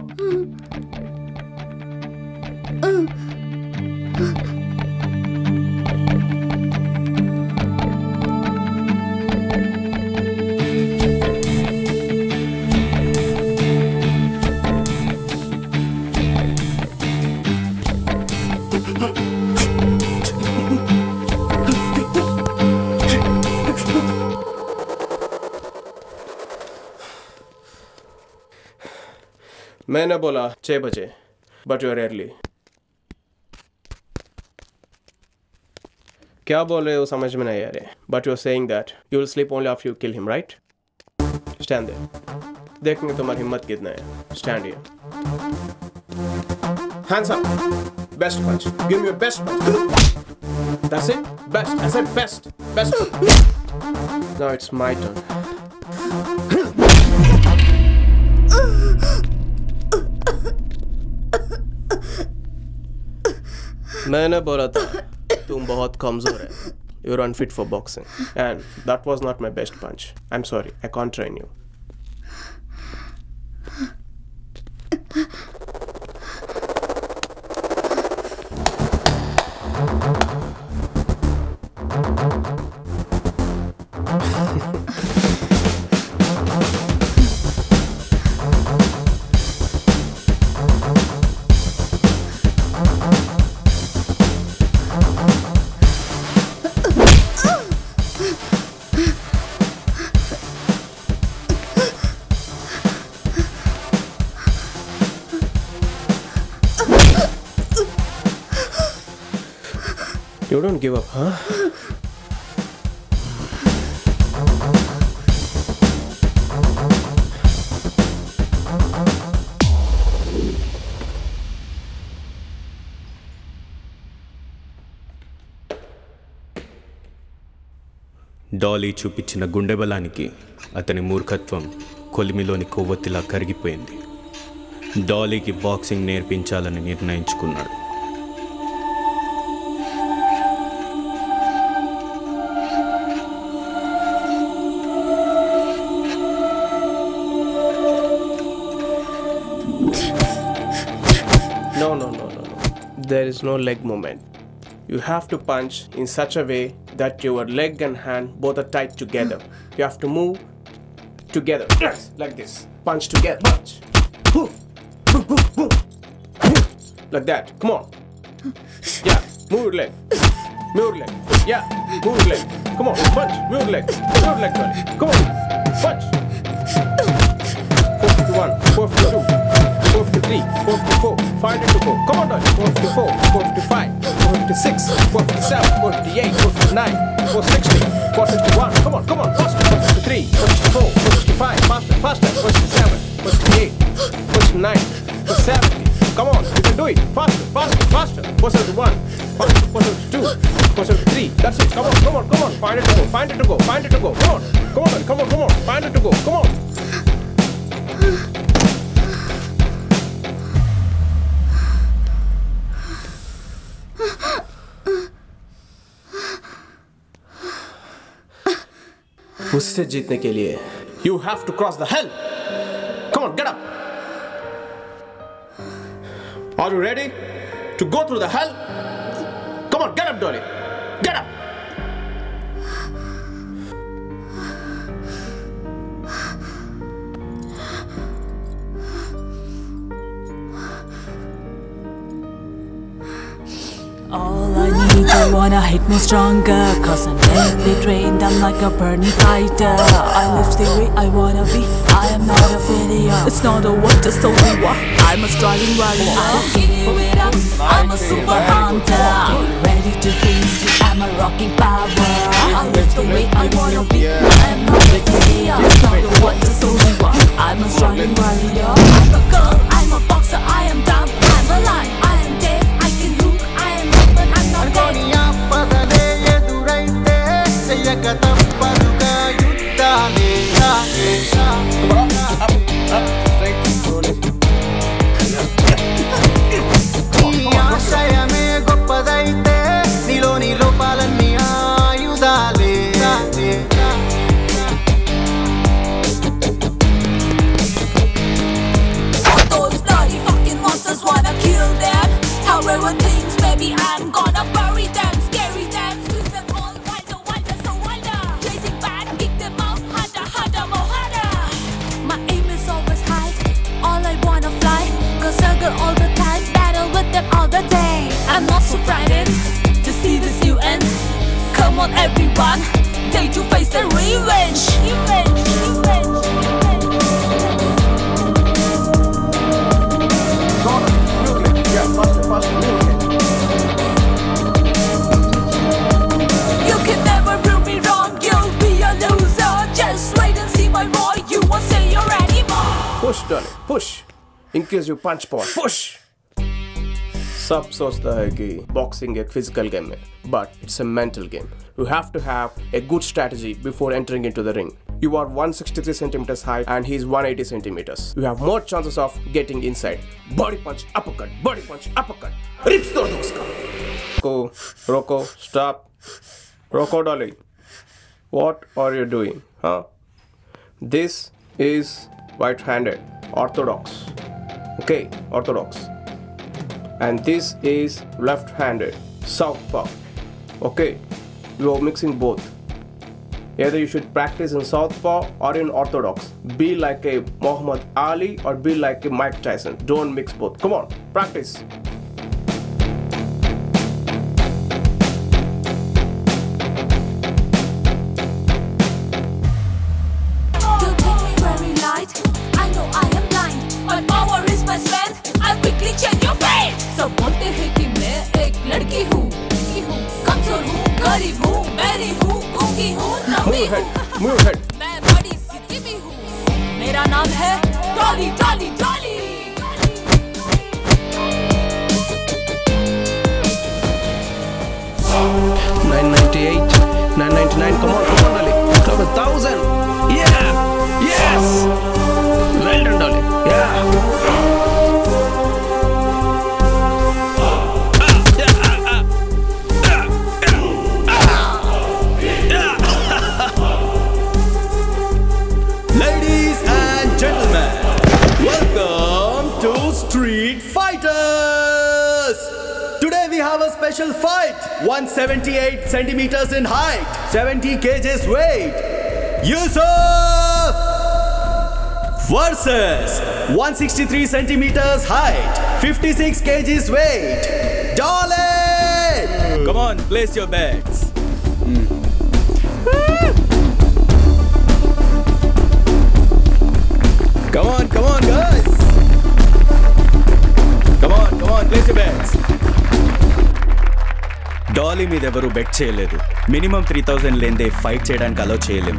मैंने बोला 6 बजे, बट यू आर अर्ली. क्या बोल रहे हो समझ में नहीं आ रहे. But you are saying that you will sleep only after you kill him, right? Stand there. देखेंगे तुम्हारी हिम्मत कितना है. Stand here. Hands up. Best punch. Give me your best punch. That's it. Best. I said best. Now it's my turn. मैंने बोला था तुम बहुत कमजोर है. You're unfit for boxing. And that was not my best punch. I'm sorry. I can't train you. You don't give up, huh?
Dolly చూపించిన గుండె బలానికి అతని మూర్ఖత్వం కొలిమిలోని కొవ్వొత్తిలా కరిగిపోయింది. డాలీకి బాక్సింగ్ నేర్పించాలని నిర్ణయించుకున్నాడు.
No. There is no leg movement. You have to punch in such a way that your leg and hand both are tight together. You have to move together. Yes, like this. Punch together. Punch. Boom. Boom, boom, boom. Like that. Come on. Yeah. Move your leg. Move your leg. Yeah. Move your leg. Come on. Punch. Move your leg. Move your leg. Come on. Punch. 451. 452. 453, 454, 500 to go. Come on, Dolly. 454, 455, 456, 457, 458, 459, 460, 461. Come on. Faster. 463, 464, 465. Faster. 467, 468, 469, 470. Come on, you can do it. Faster. 471, 472, 473. That's it. Come on. 500 to go. 500 to go. Come on. Come on. 500 to go. Come on. उससे जीतने के लिए you have to cross the hell. Come on, get up. Are you ready to go through the hell? Come on, get up, Dolly. Get up.
All I need, I wanna hit more stronger, cause I'm deadly trained, I'm like a burning fighter. I live the way I wanna be, I am not a failure. It's not a what, just a what. I'm a striving warrior, I don't give it up. I'm a super hunter, ready to face it, I'm a rocking power. I live the way I wanna be, I am not a failure. It's not a what, just a what. I'm a striving warrior. I'm a girl, I'm a boxer, I am dumb, I'm a lion, I am dead, I can hook, I am open, I'm not dead.
పదలే ఎదురైతే చెయ్యక తప్పదుగా యుద్ధాలే. ఈ ఆశయమే గొప్పదైతే నీలోని లోపాలన్నీ ఆయుధాలే.
All those bloody fucking monsters wanna kill them. However things, maybe I'm gonna bury them. Scary them, squeeze them all wilder, so wilder. Chasing back, kick them out, harder, more harder. My aim is always high, all I wanna fly. Go circle all the time, battle with them all the day. I'm not so frightened to see this new end. Come on everyone, day to face the revenge. You can never prove me wrong, you'll be a loser. Just wait and see my boy, you won't say you're anymore.
Push, Dolly, push. Increase your punch power. Push. सब सोचता है कि boxing एक physical game है, but it's a mental game. You have to have a good strategy before entering into the ring. You are 163 centimeters high and he is 180 centimeters. You have more chances of getting inside. Body punch, uppercut. Rips तोड़ दो उसका. Roko, stop. Roko, Dolly. What are you doing? Huh? This is right-handed, orthodox. Okay, orthodox. And this is left-handed, southpaw. Okay, you are mixing both. Either you should practice in southpaw or in orthodox. Be like a Muhammad Ali or be like a Mike Tyson. Don't mix both. Come on, practice.
Don't take me very light, I know I am blind. My power is my strength, I'll quickly change your fate. सब बोलते हैं कि मैं एक लड़की हूँ, कम
Move head.
मैं बड़ी सिटी में हूँ मेरा नाम है Dolly Dolly Dolly
998, 999. Come on, Dolly. Club 1,000. Yeah. Yes. Well done, Dolly. Yeah.
Ladies and gentlemen, welcome to Street Fighters. Today we have a special fight. 178 centimeters in height, 70 kgs weight. Yusuf versus 163 centimeters height, 56 kgs weight. Dolly! Come on, place your bets. Come on, guys. Come on, place your bets. Dolly మీద ఎవరు bet చేయలేదు. Minimum 3000 లేదే fight చేయడానికి అలో చేయలేం.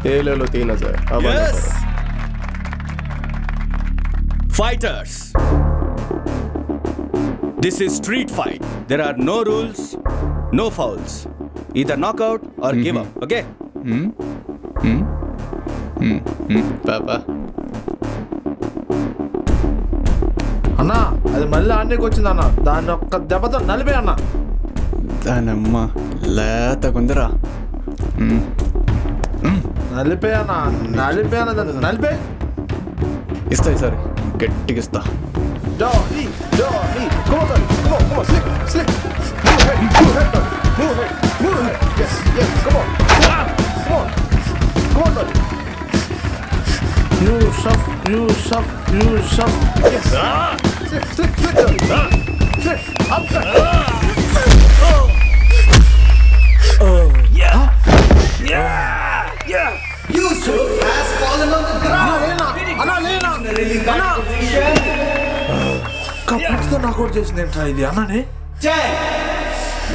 ये ले लो 3000.
Yes. Fighters. This is street fight. There are no rules, no fouls. Either knockout or give up. Okay?
Papa.
అన్నా అది మళ్ళీ ఆడనేకి వచ్చింది అన్న. దాన్ని ఒక్క దెబ్బతో నలిపే అన్న.
దానమ్మ లేతకుందరా.
నలిపే అన్న, నలిపే అన్న, దాన్ని నలిపే.
ఇస్తా ఈసారి గట్టిగా ఇస్తా.
Dolly, Dolly, come on, slip, slip. Move head, move head, Dolly. Move head, move head. Yes, yes, come on, Dolly. You shove. Yes. Slip, Dolly. Slip, up. Yeah.
Yusuf has fallen on the ground.
Lena. కప్పితో నాకు కూడా చేసింది ఏంట్రా ఇది అన్ననే.
10,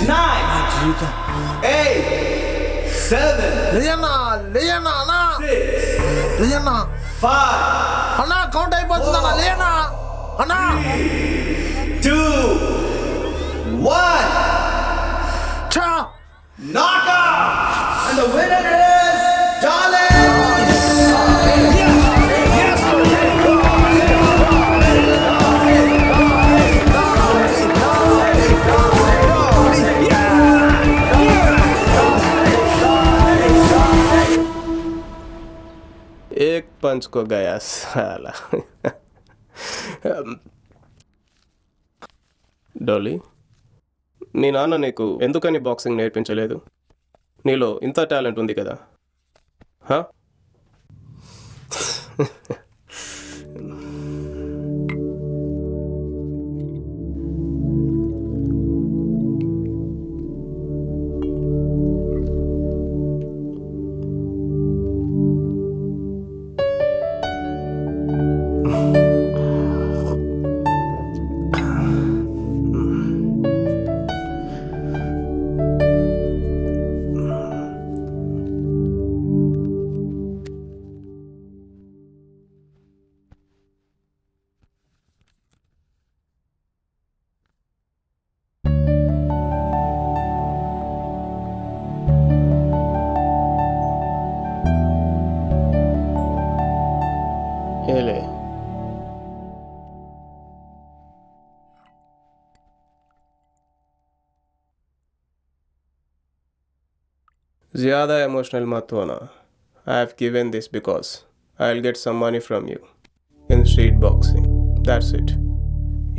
9, 8, 7.
లేయన్నా అన్నా.
5.
అన్నా count అయిపోతుంది అన్న. లేనా అన్నా.
2, 1. Knockout! And the winner is Dolly!
एक पंच को गया साला. డోలీ, నీ నాన్న నీకు ఎందుకని బాక్సింగ్ నేర్పించలేదు? నీలో ఇంత టాలెంట్ ఉంది కదా. ले ज़्यादा इमोशनल मत होना. I have given this because I'll get some money from you in street boxing. That's it.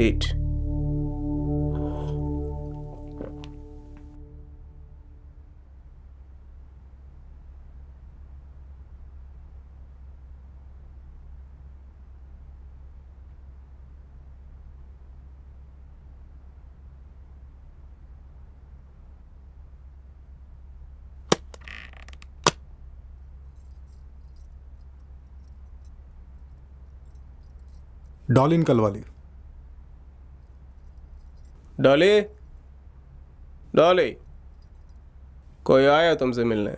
Eat.
డాలీని కలవాలి.
डॉली कोई आया तुमसे मिलने?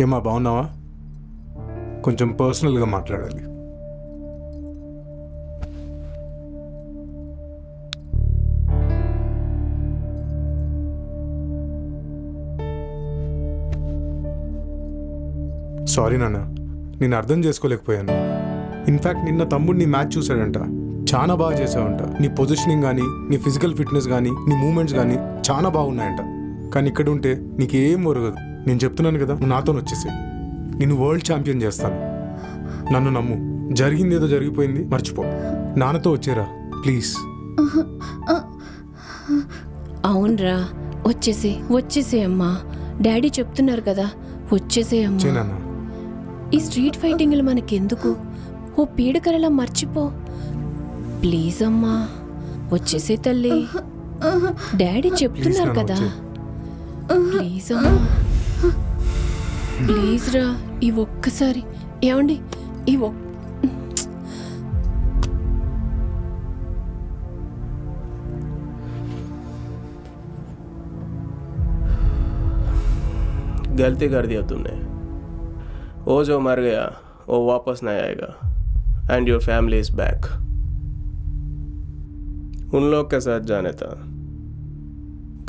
ఏమా బాగున్నావా? కొంచెం పర్సనల్గా మాట్లాడాలి. సారీ నాన్న, నేను అర్థం చేసుకోలేకపోయాను. ఇన్ఫ్యాక్ట్ నిన్న తమ్ముడు నీ మ్యాచ్ చూశాడంట. చాలా బాగా చేసావంట. నీ పొజిషనింగ్ కానీ, నీ ఫిజికల్ ఫిట్నెస్ కానీ, నీ మూమెంట్స్ కానీ చాలా బాగున్నాయంట. కానీ ఇక్కడ ఉంటే నీకేం ఒరగదు. నేను చెప్తున్నాను కదా, నువ్వు నాతో వచ్చేసి నేను వరల్డ్ ఛాంపియన్ చేస్తాను. నన్ను నమ్ము. జరిగింది ఏదో జరిగిపోయింది, మర్చిపో. నాన్నతో వచ్చేరా ప్లీజ్.
అవునరా, వచ్చేసే అమ్మా. డాడీ చెప్తున్నారు కదా, వచ్చేసే అమ్మా. ఈ స్ట్రీట్ ఫైటింగ్లు మనకెందుకు? ఓ పీడకలలా మర్చిపో ప్లీజ్ అమ్మా. వచ్చేసే తల్లి, డాడీ చెప్తున్నారు కదా. ప్లీజ్ అమ్మా, ప్లీజ్ రా. ఈ ఒక్కసారి ఏమండి, ఈ
गलती कर दिया तुमने. वो जो मर गया वो वापस नहीं आएगा. And your family is back. उन लोग के साथ जाने था.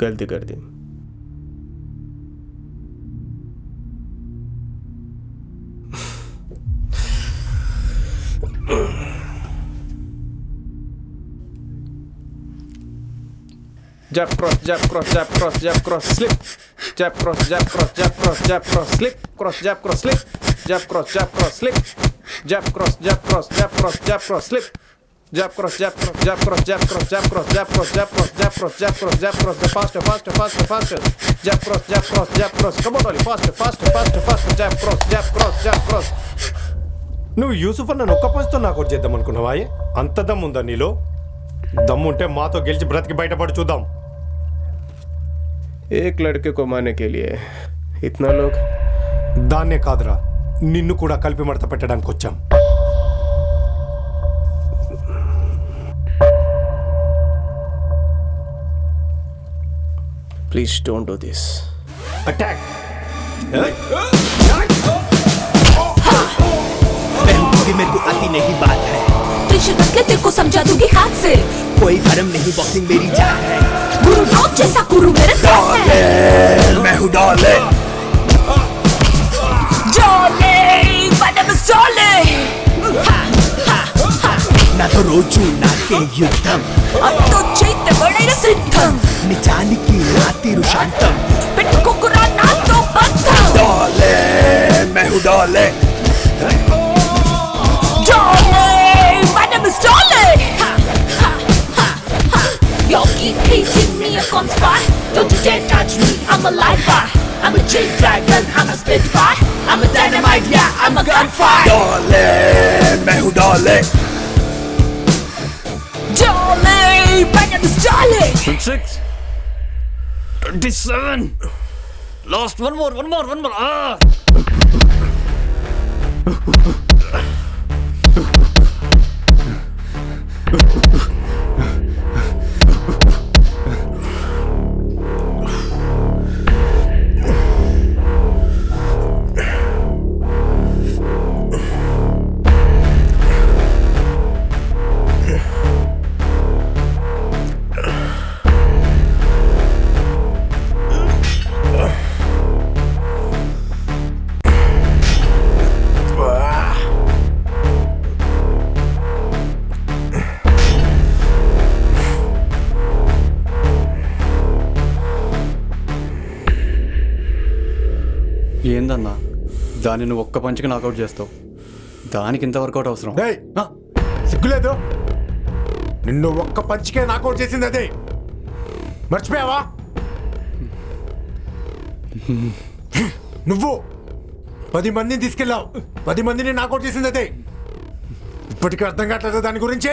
गलती कर दी. Jab cross, jab cross, jab cross, jab cross, slip. Jab cross, jab cross, jab cross, jab cross, slip. Cross, jab cross, slip. Jab cross, jab cross, slip. Jab cross, jab cross, jab cross, jab cross, slip. Jab cross, jab cross, jab cross, jab cross, jab cross, jab cross, jab cross, jab cross, jab cross, jab cross. Faster, faster, faster, faster. Jab cross, jab cross, jab cross. Come on, Oli. Faster, faster, faster, faster. Jab cross, jab cross, jab cross.
నువ్వు యూసుఫ్ అన్న నొక్క పంచుతో నాకు ఒకటి చేద్దాం అనుకున్నావా? అంత దమ్ము ఉందా నీలో? దమ్ముంటే మాతో గెలిచి బ్రతికి బయటపడి చూద్దాం.
एक लड़के को मारने के लिए इतना लोग?
దాన్నే కాదురా, నిన్ను కూడా కలిపి మడత పెట్టడానికి వచ్చాం.
Please don't do this.
Attack!
मेरे को आती नहीं बात है.
टेंशन मत ले, तेरे को समझा दूंगी हाथ से.
कोई भरम नहीं, बॉक्सिंग मेरी जान है.
गुरु रोक जैसा गुरु मेरे साथ है.
मैं हूँ डॉले.
डॉले, my name is डॉले.
ना तो रोजू ना के युद्धम.
अब तो चैत्य बड़े सिद्धम.
నిజానికి రాతిరు శాంతం.
పెట్టుకోకురా నాతో బంధం.
डॉले, मैं हूँ डॉले.
डॉले, my name is डॉले. Y'all keep hating me up on spot. Don't you dare touch me, I'm a live fire. I'm a jade dragon, I'm a spitfire. I'm a dynamite, yeah, I'm a gunfire.
डॉले, मैं हूँ डॉले.
डॉले, my name is डॉले.
26, 27. Last one more. Ah! ఏందన్నా దాన్ని నువ్వు ఒక్క పంచికి knockout చేస్తావు? దానికి ఇంత work out అవసరం?
సిగ్గులేదు? నిన్ను ఒక్క పంచికే నాకౌట్ చేసింది అదే, మర్చిపోయావా? నువ్వు 10 మందిని తీసుకెళ్ళావు, 10 మందిని నాకౌట్ చేసింది అదే. ఇప్పటికీ అర్థం కావట్లేదు దాని గురించి?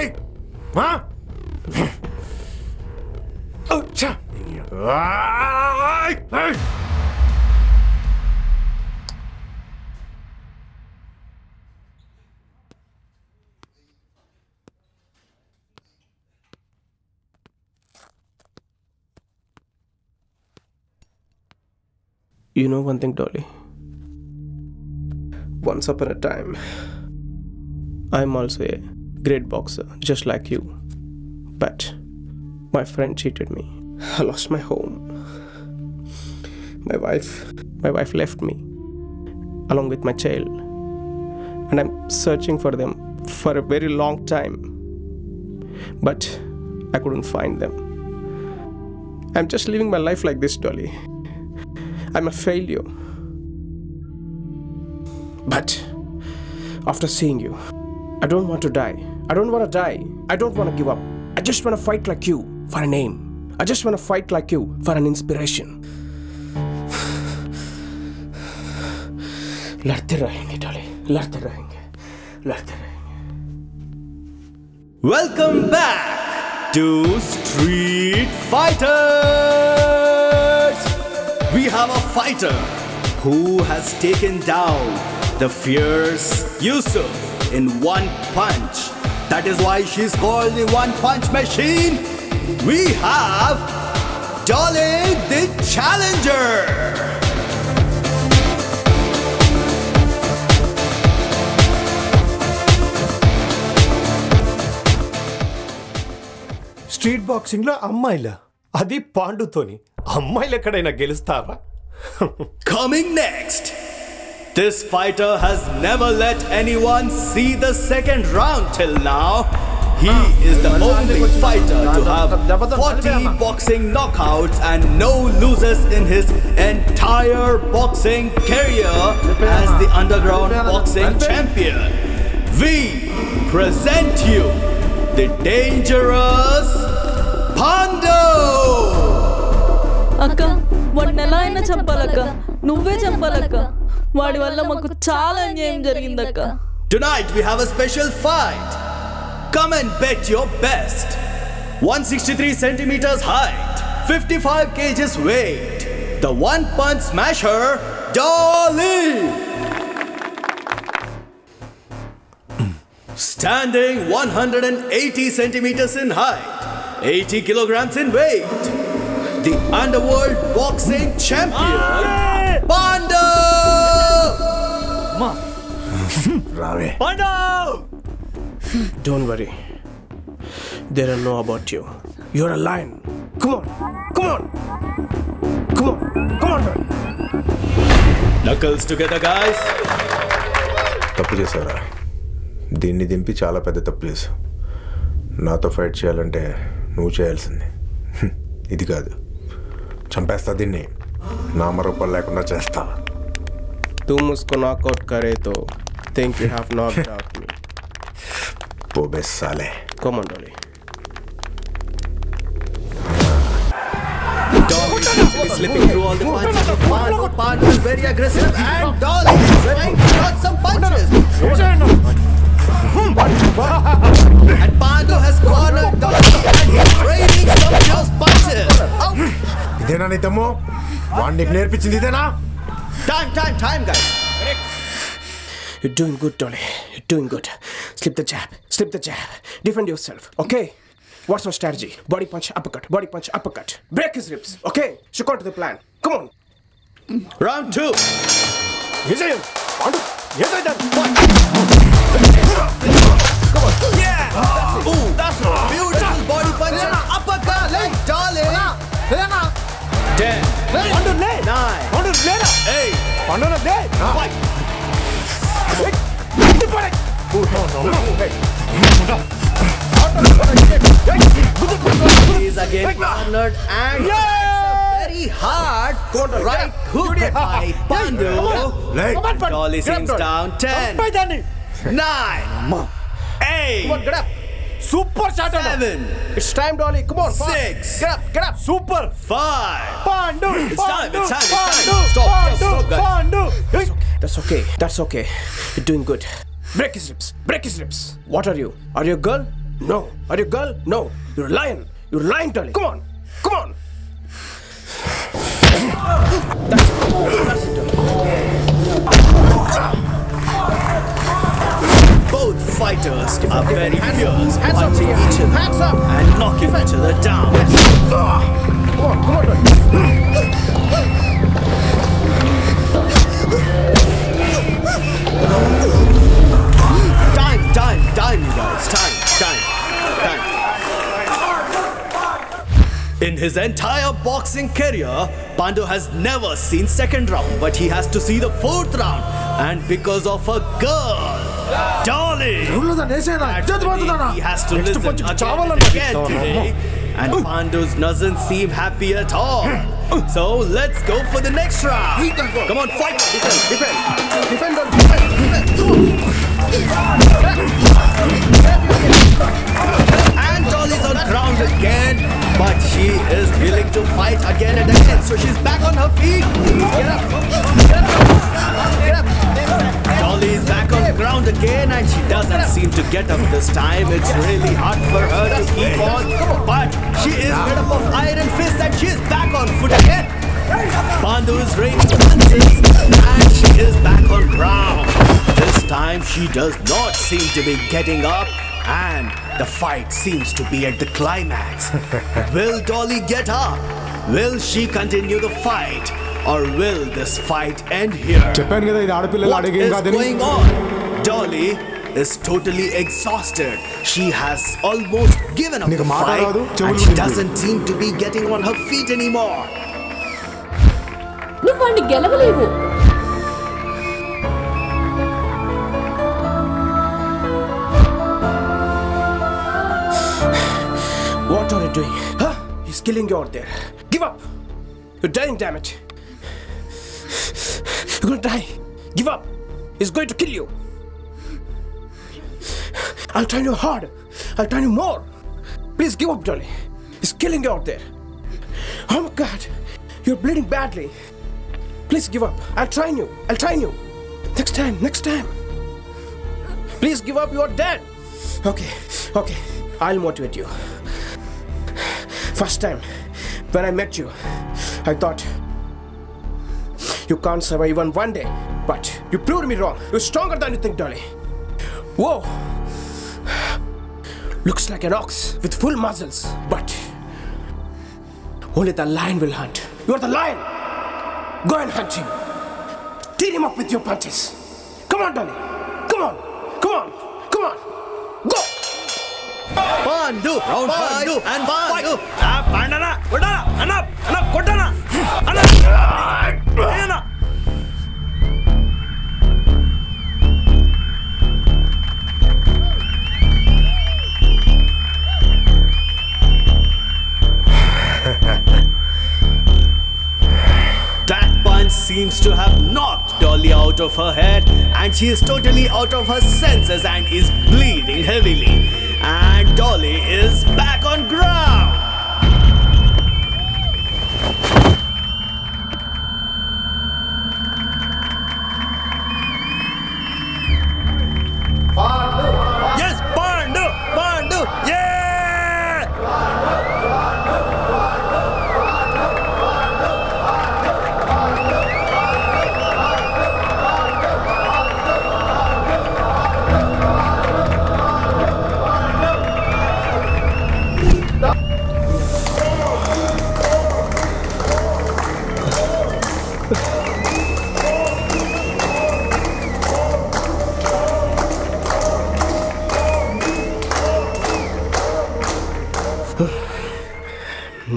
You know one thing, Dolly? Once upon a time, I'm also a great boxer, just like you. But my friend cheated me. I lost my home. My wife left me, along with my child. And I'm searching for them for a very long time. But I couldn't find them. I'm just living my life like this, Dolly. I'm a failure. But after seeing you, I don't want to die. I don't want to die. I don't want to give up. I just want to fight like you for a name. I just want to fight like you for an inspiration. लड़ते रहेंगे डॉली, लड़ते रहेंगे.
Welcome back to Street Fighters! We have a fighter who has taken down the fierce Yusuf in one punch. That is why she's called the One Punch Machine. We have Dolly the Challenger.
Street బాక్సింగ్లో అమ్మాయిలా, అది పాండుతోని. అమ్మాయిలు ఎక్కడైనా గెలుస్తారా?
Coming next, this fighter has never let anyone see the second round till now. He is the only fighter to have 40 boxing knockouts and no losers in his entire boxing career as the underground boxing champion. We present you the dangerous Pando!
అక్క వాడిని ఎలా అయినా చంపాలక్క, నువ్వే చంపాలక్క. వాడి వల్ల మాకు చాలా అన్యాయం జరిగిందక్క.
Tonight we have a special fight. Come and bet your best. 163 centimeters height, 55 kgs weight. The One Punch Smasher, Dolly. Standing 180 centimeters in height, 80 kilograms in weight. The underworld boxing champion, Pando!
Pando! Don't worry. They don't know about you. You're a lion. Come on.
Knuckles together, guys.
తప్పు చేశారా? దీన్ని దింపి చాలా పెద్ద తప్పు చేశావు. నాతో fight చేయాలంటే నువ్వు చేయాల్సింది ఇది కాదు. చంపేస్తా దీన్ని, నామరూపాలు లేకుండా చేస్తా.
तुम उसको नॉकआउट करे तो think you have knocked out me.
पोबे साले.
Come on, Dolly.
Dolly is slipping through all the punches of Pando. Pando is very aggressive and Dolly is trying to dodge some punches. And Pando has cornered Dolly and he's raining some fierce punches.
ఇదేనా నీ తమ్ము? వాడికి నేర్పించింది ఇదేనా?
Time, guys.
You're doing good, Dolly. You're doing good. Slip the jab. Defend yourself, okay? What's your strategy? Body punch, uppercut. Break his ribs, okay? Stick to the plan. Come on.
Round 2.
విజయం పాండు ఏదైనా
Yeah! Ooh, that's a beautiful body punch and uppercut. Like Dolly. 10, 9, 8, fight. He is again cornered and a very hard right hook by Pando. Dolly seems down. 10, 9, 8.
Come on, get up. Super shot.
7.
It's time, Dolly. Come on.
6.
Get up. Super.
5.
Pandu.
It's time. Stop, guys.
Pandu.
That's okay. You're doing good. Break his ribs. What are you? Are you a girl? No. Are you a girl? No. You're a lion, Dolly. Come on. That's it, Dolly.
Both fighters are very fierce, punching each other and knocking each other down.
Come on, Dolly.
In his entire boxing career, Pandu has never seen second round, but he has to see the fourth round. And because of a girl, Dolly, he has to listen again and again today. And Pandu doesn't seem happy at all. So let's go for the next round. Come on, fight! Defend! And Dolly's on ground again, but she is willing to fight again and again. So she's back on her feet. Get up! Dolly is back on ground again, and she doesn't seem to get up this time. It's really hard for her to keep on, but she is made up of iron fist, and she is back on foot again. Pandu is raining punches, and she is back on ground. This time she does not seem to be getting up, and the fight seems to be at the climax. Will Dolly get up? Will she continue the fight? Or will this fight end here? What is going on? Dolly is totally exhausted. She has almost given up the fight, and she doesn't seem to be getting on her feet anymore.
నువ్వు వాడిని గెలవలేవు.
What are you doing? Huh? He's killing you out there. Give up. You're dying, damn it. You're gonna die. Give up. He's going to kill you. I'll train you hard. I'll train you more. Please give up, Dolly. He's killing you out there. Oh my God. You're bleeding badly. Please give up. I'll train you. I'll train you. Next time. Please give up. You're dead. Okay. I'll motivate you. First time, when I met you, I thought you can't survive even one day. But you proved me wrong. You're stronger than you think, Dolly. Whoa! Looks like an ox with full muscles, but only the lion will hunt. You're the lion! Go and hunt him. Tear him up with your punches. Come on, Dolly. Come on. Go!
Pandu, Pandu, and Pandu. Pandana, Kodana, Anap, Kodana, Anap. That punch seems to have knocked Dolly out of her head, and she is totally out of her senses and is bleeding heavily. And Dolly is back on ground. Yes, Pandu, yeah!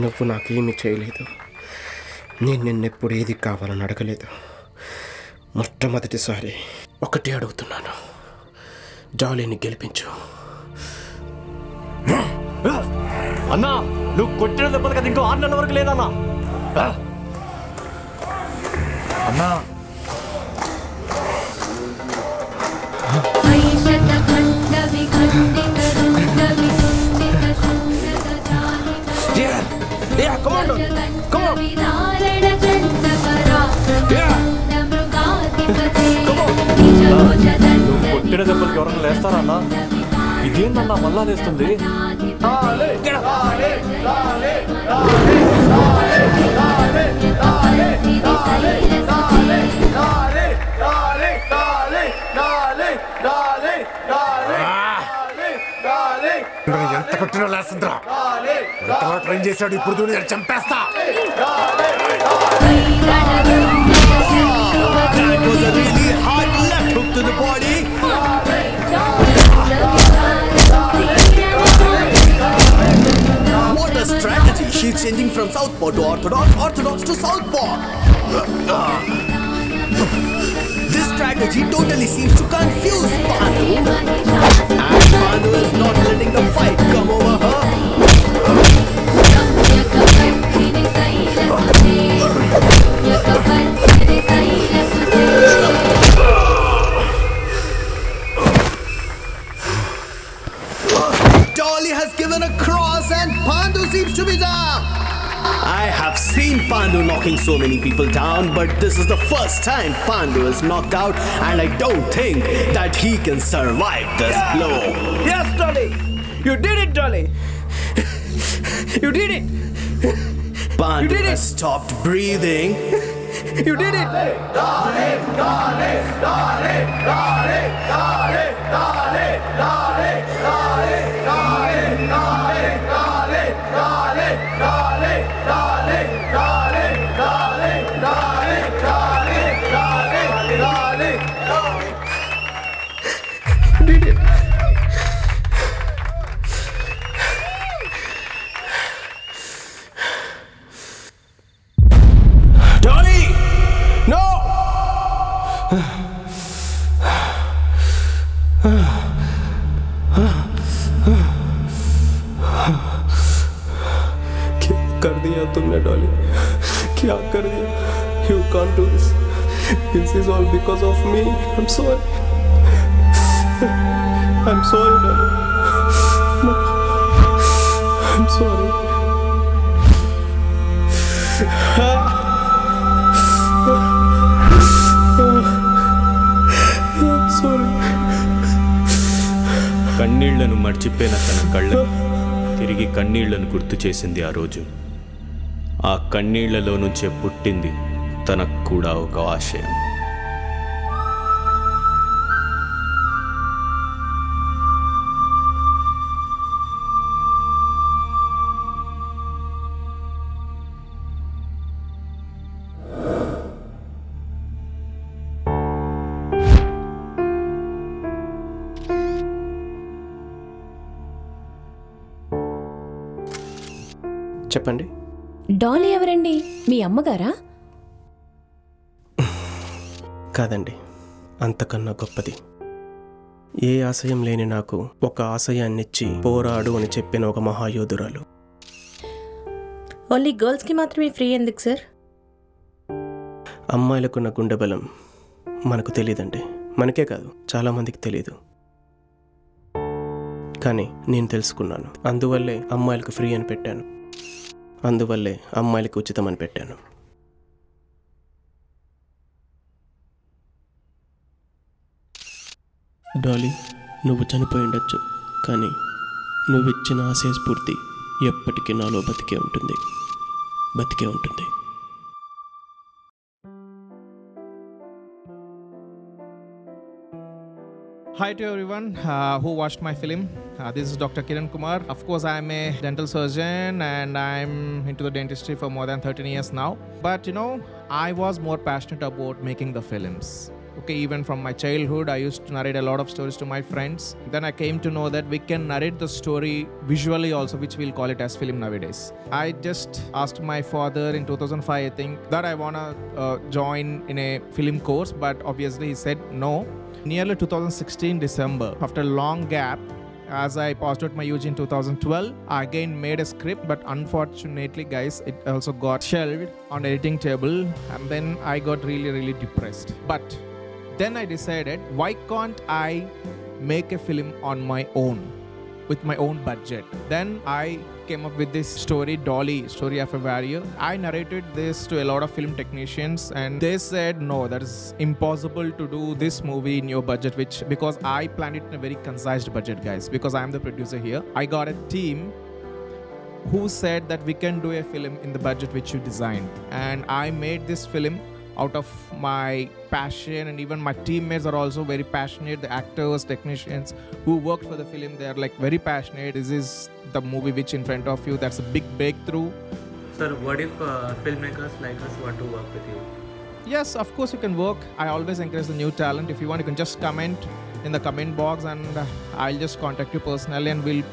నువ్వు నాకేమీ చేయలేదు. నేను నిన్నెప్పుడు ఏది కావాలని అడగలేదు. మొట్టమొదటిసారి ఒకటే అడుగుతున్నాను, డాలీని గెలిపించు.
అన్నా, నువ్వు కొట్టిన దెబ్బలు కదా ఇంకో 6 నెలల వరకు లేదన్నా. అన్నా
Yeah, come on. Come on.
నువ్వు కొట్టిన దెబ్బలకి ఎవరైనా లేస్తారా అన్నా? ఇదేందన్నా మళ్ళా లేస్తుంది?
ఎంత కొట్టినా లేస్తుందిరా. ఎంతలో ట్రైన్ చేశాడు, ఇప్పుడు చూడు చంపేస్తా.
That was a really hard left hook to the body. What a strategy. She's changing
Southpaw to orthodox, orthodox to southpaw. This strategy totally seems to confuse Pandu. And Pandu is not letting the fight come over her. Dolly has given a cross and Pandu seems to be down. I have seen Pandu knocking so many people down, but this is the first time Pandu is knocked out, and I don't think that he can survive this blow.
Yes, Dolly! You did it, Dolly! You did it!
Pandu has stopped breathing.
You did it!
Dolly, Dolly, Dolly, Dolly, Dolly, Dolly, Dolly, Dolly, Dolly, Dolly, Dolly, Dolly, Dolly, Dolly, Dolly, Dolly, Dolly, Dolly, Dolly, Dolly.
You did it!
Dolly!
No!
क्या कर दिया तुमने डॉली? क्या कर दिया? You can't do this. This is all because of me. I'm sorry. I'm sorry, Dolly. No. I'm sorry. I'm sorry.
కన్నీళ్లను మర్చిపోయిన తన కళ్ళకు తిరిగి కన్నీళ్లను గుర్తు చేసింది ఆ రోజు. ఆ కన్నీళ్లలో నుంచే పుట్టింది తనకు కూడా ఒక ఆశయం.
చెప్పండి.
డాలీ ఎవరండి? మీ అమ్మగారా?
కాదండి, అంతకన్నా గొప్పది. ఏ ఆశయం లేని నాకు ఒక ఆశయాన్నిచ్చి పోరాడు అని చెప్పిన ఒక మహాయోధురాలు.
ఓన్లీ గర్ల్స్కి మాత్రమే ఫ్రీ ఎందుకు సార్?
అమ్మాయిలకున్న గుండె బలం మనకు తెలియదండి. మనకే కాదు, చాలామందికి తెలియదు. కానీ నేను తెలుసుకున్నాను. అందువల్లే అమ్మాయిలకు ఫ్రీ అని పెట్టాను. అందువల్లే అమ్మాయిలకు ఉచితం అని పెట్టాను. డాలీ, నువ్వు చనిపోయి ఉండొచ్చు, కానీ నువ్విచ్చిన ఆశయ స్ఫూర్తి ఎప్పటికీ నాలో బతికే ఉంటుంది, బతికే ఉంటుంది.
Hi to everyone who watched my film. This is Dr. Kiran Kumar. Of course, I am a dental surgeon and I'm into the dentistry for more than 13 years now. But you know, I was more passionate about making the films. Okay, even from my childhood, I used to narrate a lot of stories to my friends. Then I came to know that we can narrate the story visually also, which we'll call it as film nowadays. I just asked my father in 2005, I think, that I want to join in a film course, but obviously he said no. Nearly 2016 December, after a long gap, as I passed out my UG in 2012, I again made a script, but unfortunately, guys, it also got shelved on the editing table, and then I got really depressed. But then I decided, why can't I make a film on my own, with my own budget? Then I came up with this story, Dolly, Story of a Warrior. I narrated this to a lot of film technicians and they said, no, that is impossible to do this movie in your budget, because I planned it in a very concise budget, guys, because I am the producer here. I got a team who said that we can do a film in the budget which you designed. And I made this film out of my passion, and even my teammates are also very passionate. The actors, technicians who worked for the film, they are like very passionate. This is the movie which in front of you, that's a big breakthrough.
Sir, what if filmmakers like us want to work with you?
Yes, of course you can work. I always encourage the new talent. If you want, you can just comment in the comment box and I'll just contact you personally and we'll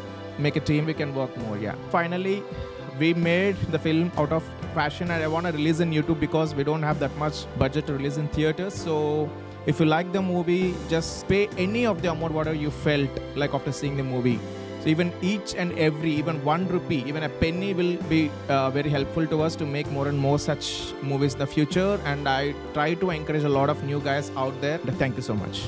make a team. We can work more. Yeah. Finally, we made the film out of passion, and I want to release in YouTube because we don't have that much budget to release in theaters. So if you like the movie, just pay any of the amount whatever you felt like after seeing the movie. So even each and every, even 1 rupee, even a penny will be very helpful to us to make more and more such movies in the future. And I try to encourage a lot of new guys out there. Thank you so much.